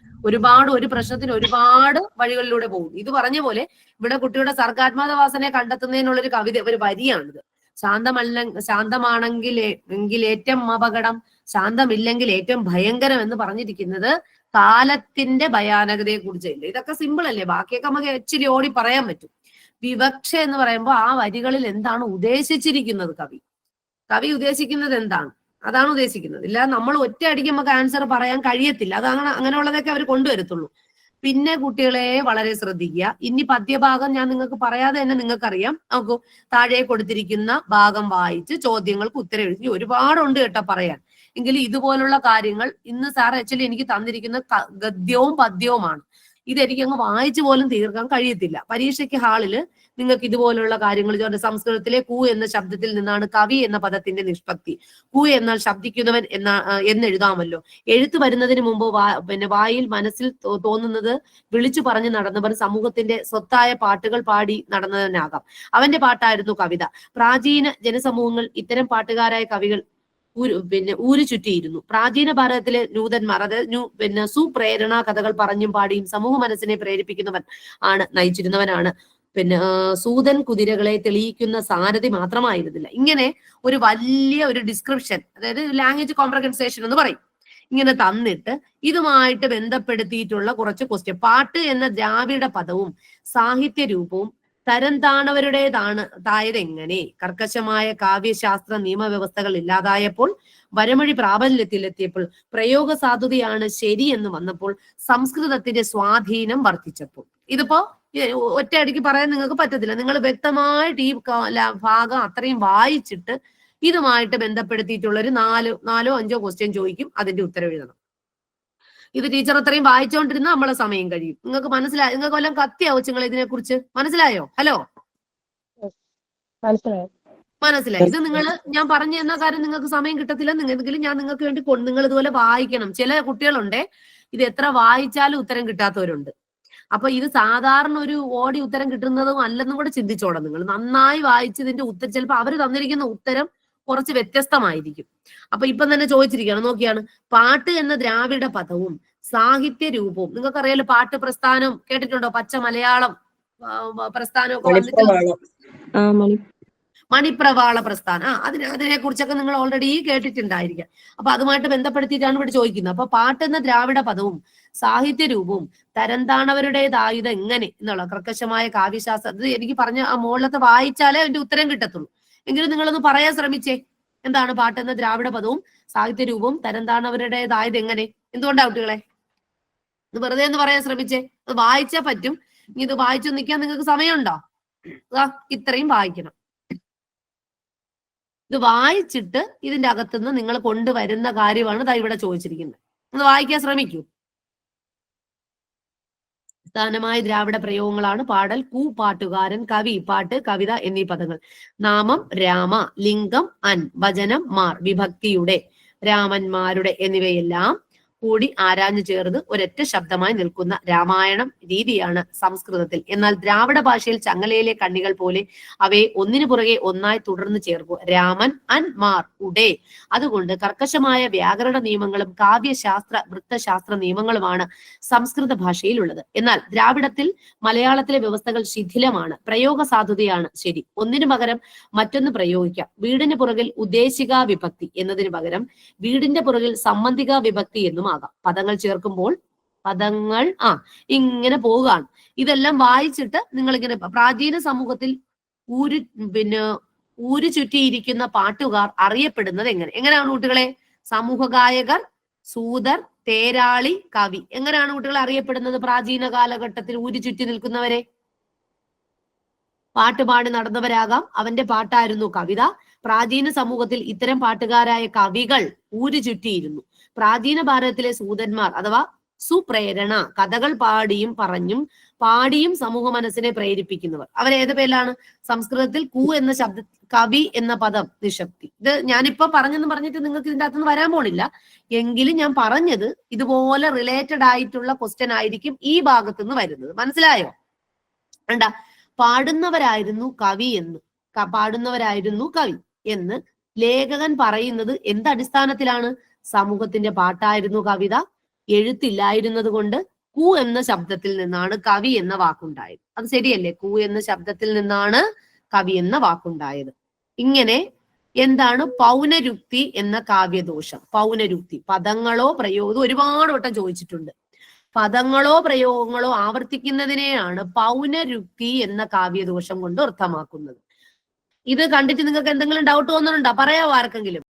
ഒരു പ്രശ്നത്തിന് ഒരുപാട് വഴികളിലൂടെ പോകും. ഇത് പറഞ്ഞ പോലെ ഇവിടെ കുട്ടിയുടെ സർഗാത്മക വാസനയെ കണ്ടെത്തുന്നതിനുള്ളൊരു കവിത, ഒരു വരിയാണിത്. ശാന്തമാണെങ്കിൽ ഏറ്റവും അപകടം, ശാന്തമില്ലെങ്കിൽ ഏറ്റവും ഭയങ്കരം എന്ന് പറഞ്ഞിരിക്കുന്നത് കാലത്തിന്റെ ഭയാനകതയെ കുറിച്ചല്ല. ഇതൊക്കെ സിമ്പിൾ അല്ലേ? ബാക്കിയൊക്കെ നമുക്ക് ഇച്ചിരി ഓടി പറയാൻ പറ്റും. വിവക്ഷ എന്ന് പറയുമ്പോൾ ആ വരികളിൽ എന്താണ് ഉദ്ദേശിച്ചിരിക്കുന്നത്? കവി ഉദ്ദേശിക്കുന്നത് എന്താണ്? അതാണ് ഉദ്ദേശിക്കുന്നത്. ഇല്ല നമ്മൾ ഒറ്റ അടിക്ക് നമുക്ക് ആൻസർ പറയാൻ കഴിയത്തില്ല. അത് അങ്ങനെയുള്ളതൊക്കെ അവർ കൊണ്ടുവരത്തുള്ളൂ. പിന്നെ കുട്ടികളെ വളരെ ശ്രദ്ധിക്കുക. ഇനി പദ്യഭാഗം ഞാൻ നിങ്ങൾക്ക് പറയാതെ തന്നെ നിങ്ങൾക്കറിയാം. നോക്കൂ, താഴെ കൊടുത്തിരിക്കുന്ന ഭാഗം വായിച്ച് ചോദ്യങ്ങൾക്ക് ഉത്തരം എഴുതി. ഒരുപാടുണ്ട് കേട്ടോ പറയാൻ. എങ്കിലും ഇതുപോലുള്ള കാര്യങ്ങൾ ഇന്ന് സാർ ആക്ച്വലി എനിക്ക് തന്നിരിക്കുന്ന ഗദ്യവും പദ്യവുമാണ്. ഇതെനിക്ക് അങ്ങ് വായിച്ചു പോലും തീർക്കാൻ കഴിയത്തില്ല. പരീക്ഷയ്ക്ക് ഹാളില് നിങ്ങൾക്ക് ഇതുപോലുള്ള കാര്യങ്ങൾ സംസ്കൃതത്തിലെ കു എന്ന ശബ്ദത്തിൽ നിന്നാണ് കവി എന്ന പദത്തിന്റെ നിഷ്പത്തി. കു എന്നാൽ ശബ്ദിക്കുന്നവൻ എന്നെഴുതാമല്ലോ. എഴുത്ത് വരുന്നതിന് മുമ്പ് വായിൽ മനസ്സിൽ തോന്നുന്നത് വിളിച്ചു പറഞ്ഞു നടന്നവർ സമൂഹത്തിന്റെ സ്വത്തായ പാട്ടുകൾ പാടി നടന്നവനാകാം. അവന്റെ പാട്ടായിരുന്നു കവിത. പ്രാചീന ജനസമൂഹങ്ങൾ ഇത്തരം പാട്ടുകാരായ കവികൾ ഊരു ചുറ്റിയിരുന്നു. പ്രാചീന ഭാരതത്തിലെ നൂതന്മാർ, അതായത് സുപ്രേരണ കഥകൾ പറഞ്ഞും പാടിയും സമൂഹ മനസ്സിനെ പ്രേരിപ്പിക്കുന്നവൻ നയിച്ചിരുന്നവനാണ്. സൂതൻ കുതിരകളെ തെളിയിക്കുന്ന സാരഥി മാത്രമായിരുന്നില്ല. ഇങ്ങനെ ഒരു വലിയ ഒരു ഡിസ്ക്രിപ്ഷൻ, അതായത് ലാംഗ്വേജ് കോംപ്രഹെൻസേഷൻ എന്ന് പറയും, ഇങ്ങനെ തന്നിട്ട് ഇതുമായിട്ട് ബന്ധപ്പെടുത്തിയിട്ടുള്ള കുറച്ച് ക്വസ്റ്റ്യൻ. പാട്ട് എന്ന ദ്രാവിഡ പദവും സാഹിത്യ രൂപവും തായത് എങ്ങനെ? കർക്കശമായ കാവ്യശാസ്ത്ര നിയമവ്യവസ്ഥകൾ ഇല്ലാതായപ്പോൾ, വരമൊഴി പ്രാബല്യത്തിലെത്തിയപ്പോൾ, പ്രയോഗ സാധുതയാണ് ശരിയെന്ന് വന്നപ്പോൾ, സംസ്കൃതത്തിന്റെ സ്വാധീനം വർദ്ധിച്ചപ്പോൾ. ഇതിപ്പോ ഒറ്റയടിക്ക് പറയാൻ നിങ്ങൾക്ക് പറ്റത്തില്ല. നിങ്ങൾ വ്യക്തമായിട്ട് ഈ ഭാഗം അത്രയും വായിച്ചിട്ട് ഇതുമായിട്ട് ബന്ധപ്പെടുത്തിയിട്ടുള്ള ഒരു നാലോ അഞ്ചോ ക്വസ്റ്റ്യൻ ചോദിക്കും. അതിന്റെ ഉത്തരം എഴുതണം. ഇത് ടീച്ചർ അത്രയും വായിച്ചുകൊണ്ടിരുന്ന നമ്മളെ സമയം കഴിയും. നിങ്ങൾക്ക് മനസ്സിലായോ? നിങ്ങൾക്ക് വല്ലതും കത്തിയാവോ നിങ്ങൾ ഇതിനെ കുറിച്ച്? മനസ്സിലായോ? ഹലോ, മനസ്സിലായി? ഇത് നിങ്ങൾ ഞാൻ പറഞ്ഞു തന്ന കാര്യം നിങ്ങൾക്ക് സമയം കിട്ടത്തില്ല. എന്തെങ്കിലും ഞാൻ നിങ്ങൾക്ക് വേണ്ടി നിങ്ങൾ ഇതുപോലെ വായിക്കണം. ചില കുട്ടികളുണ്ട് ഇത് എത്ര വായിച്ചാലും ഉത്തരം കിട്ടാത്തവരുണ്ട്. അപ്പൊ ഇത് സാധാരണ ഒരു ഓടി ഉത്തരം കിട്ടുന്നതും അല്ലെന്നും കൂടെ ചിന്തിച്ചോളാം. നിങ്ങൾ നന്നായി വായിച്ചതിന്റെ ഉത്തരം ചിലപ്പോൾ അവർ തന്നിരിക്കുന്ന ഉത്തരം കുറച്ച് വ്യത്യസ്തമായിരിക്കും. അപ്പൊ ഇപ്പം തന്നെ ചോദിച്ചിരിക്കുകയാണ്, നോക്കിയാണ്, പാട്ട് എന്ന ദ്രാവിഡ പദവും സാഹിത്യ രൂപവും. നിങ്ങൾക്കറിയാലോ പാട്ട് പ്രസ്ഥാനം കേട്ടിട്ടുണ്ടോ? പച്ച മലയാളം പ്രസ്ഥാനമൊക്കെ വന്നിട്ട് മണിപ്രവാള പ്രസ്ഥാനം, അതിനെ കുറിച്ചൊക്കെ നിങ്ങൾ ഓൾറെഡി കേട്ടിട്ടുണ്ടായിരിക്കാം. അപ്പൊ അതുമായിട്ട് ബന്ധപ്പെടുത്തിയിട്ടാണ് ഇവിടെ ചോദിക്കുന്നത്. അപ്പൊ പാട്ട് എന്ന ദ്രാവിഡ പദവും സാഹിത്യ രൂപവും തരംതാണവരുടേതായത് എങ്ങനെ എന്നുള്ള കർക്കശമായ കാവ്യശാസ്ത്രം. അത് എനിക്ക് പറഞ്ഞ ആ മുകളിലത്തെ വായിച്ചാലേ അതിന്റെ ഉത്തരം കിട്ടത്തുള്ളൂ. എങ്കിലും നിങ്ങളൊന്ന് പറയാൻ ശ്രമിച്ചേ. എന്താണ് പാട്ട് എന്ന ദ്രാവിഡ പദവും സാഹിത്യ രൂപവും തരംതാണവരുടേതായത് എങ്ങനെ? എന്തുകൊണ്ടാ കുട്ടികളെ? ഇത് വെറുതെ ഒന്ന് പറയാൻ ശ്രമിച്ചേ. അത് വായിച്ചാൽ പറ്റും. ഇനി ഇത് വായിച്ചു നിൽക്കാൻ നിങ്ങൾക്ക് സമയമുണ്ടോ? ഇത്രയും വായിക്കണം. ഇത് വായിച്ചിട്ട് ഇതിന്റെ അകത്തുനിന്ന് നിങ്ങൾ കൊണ്ടുവരുന്ന കാര്യമാണ് ദാ ഇവിടെ ചോദിച്ചിരിക്കുന്നത്. ഒന്ന് വായിക്കാൻ ശ്രമിക്കൂ. സ്ഥാനമായ ദ്രാവിഡ പ്രയോഗങ്ങളാണ് പാടൽ, കു പാട്ടുകാരൻ, കവി പാട്ട്, കവിത എന്നീ പദങ്ങൾ. നാമം രാമ, ലിംഗം അൻ, വചനം മാർ, വിഭക്തിയുടെ രാമന്മാരുടെ എന്നിവയെല്ലാം കൂടി ആരാഞ്ഞു ചേർന്ന് ഒരൊറ്റ ശബ്ദമായി നിൽക്കുന്ന രാമായണം രീതിയാണ് സംസ്കൃതത്തിൽ. എന്നാൽ ദ്രാവിഡ ഭാഷയിൽ ചങ്ങലയിലെ കണ്ണികൾ പോലെ അവയെ ഒന്നിനു പുറകെ ഒന്നായി തുടർന്ന് ചേർക്കും. രാമൻ അൻ മാർ ഉടേ. അതുകൊണ്ട് കർക്കശമായ വ്യാകരണ നിയമങ്ങളും കാവ്യശാസ്ത്ര വൃത്തശാസ്ത്ര നിയമങ്ങളുമാണ് സംസ്കൃത ഭാഷയിലുള്ളത്. എന്നാൽ ദ്രാവിഡത്തിൽ മലയാളത്തിലെ വ്യവസ്ഥകൾ ശിഥിലമാണ്. പ്രയോഗ സാധുതയാണ് ശരി. ഒന്നിനു പകരം മറ്റൊന്ന് പ്രയോഗിക്കാം. വീടിന് പുറകിൽ ഉദ്ദേശിക വിഭക്തി എന്നതിന് പകരം വീടിന്റെ പുറകിൽ സംബന്ധിക വിഭക്തി എന്നും ആകാം. പദങ്ങൾ ചേർക്കുമ്പോൾ പദങ്ങൾ ഇങ്ങനെ പോവുകയാണ്. ഇതെല്ലാം വായിച്ചിട്ട് നിങ്ങൾ ഇങ്ങനെ പ്രാചീന സമൂഹത്തിൽ ഊരു ചുറ്റിയിരിക്കുന്ന പാട്ടുകാർ അറിയപ്പെടുന്നത് എങ്ങനെയാണ് കുട്ടികളെ? സമൂഹ ഗായകർ, സൂതർ, തേരാളി, കവി. എങ്ങനെയാണ് കുട്ടികളെ അറിയപ്പെടുന്നത്? പ്രാചീന കാലഘട്ടത്തിൽ ഊരു ചുറ്റി നിൽക്കുന്നവരെ പാട്ടുപാടി നടന്നവരാകാം. അവന്റെ പാട്ടായിരുന്നു കവിത. പ്രാചീന സമൂഹത്തിൽ ഇത്തരം പാട്ടുകാരായ കവികൾ ഊരു ചുറ്റിയിരുന്നു. പ്രാചീന ഭാരതത്തിലെ സൂതന്മാർ അഥവാ സുപ്രേരണ, കഥകൾ പാടിയും സമൂഹ മനസ്സിനെ പ്രേരിപ്പിക്കുന്നവർ. അവരേത് പേരിലാണ്? സംസ്കൃതത്തിൽ കു എന്ന ശബ്ദ കവി എന്ന പദം നിശബ്ദി. ഇത് ഞാനിപ്പോ പറഞ്ഞിട്ട് നിങ്ങൾക്ക് ഇതിന്റെ അകത്തുനിന്ന് വരാൻ പോണില്ല. എങ്കിലും ഞാൻ പറഞ്ഞത് ഇതുപോലെ റിലേറ്റഡ് ആയിട്ടുള്ള ക്വസ്റ്റ്യൻ ആയിരിക്കും ഈ ഭാഗത്തുനിന്ന് വരുന്നത്. മനസ്സിലായോ? വേണ്ട, പാടുന്നവരായിരുന്നു കവി എന്ന് ലേഖകൻ പറയുന്നത് എന്തടിസ്ഥാനത്തിലാണ്? സമൂഹത്തിന്റെ പാട്ടായിരുന്നു കവിത. എഴുത്തില്ലായിരുന്നത് കൊണ്ട് കു എന്ന ശബ്ദത്തിൽ നിന്നാണ് കവി എന്ന വാക്കുണ്ടായത്. അത് ശരിയല്ലേ? കു എന്ന ശബ്ദത്തിൽ നിന്നാണ് കവി എന്ന വാക്കുണ്ടായത്. ഇങ്ങനെ എന്താണ് പൗനരുക്തി എന്ന കാവ്യദോഷം? പൗനരുക്തി പദങ്ങളോ പ്രയോഗം ഒരുപാട് വട്ടം ചോദിച്ചിട്ടുണ്ട്. പദങ്ങളോ പ്രയോഗങ്ങളോ ആവർത്തിക്കുന്നതിനെയാണ് പൗനരുക്തി എന്ന കാവ്യദോഷം കൊണ്ട് അർത്ഥമാക്കുന്നത്. ഇത് കണ്ടിട്ട് നിങ്ങൾക്ക് എന്തെങ്കിലും ഡൗട്ട് തോന്നുന്നുണ്ടോ? പറയാവോ ആർക്കെങ്കിലും?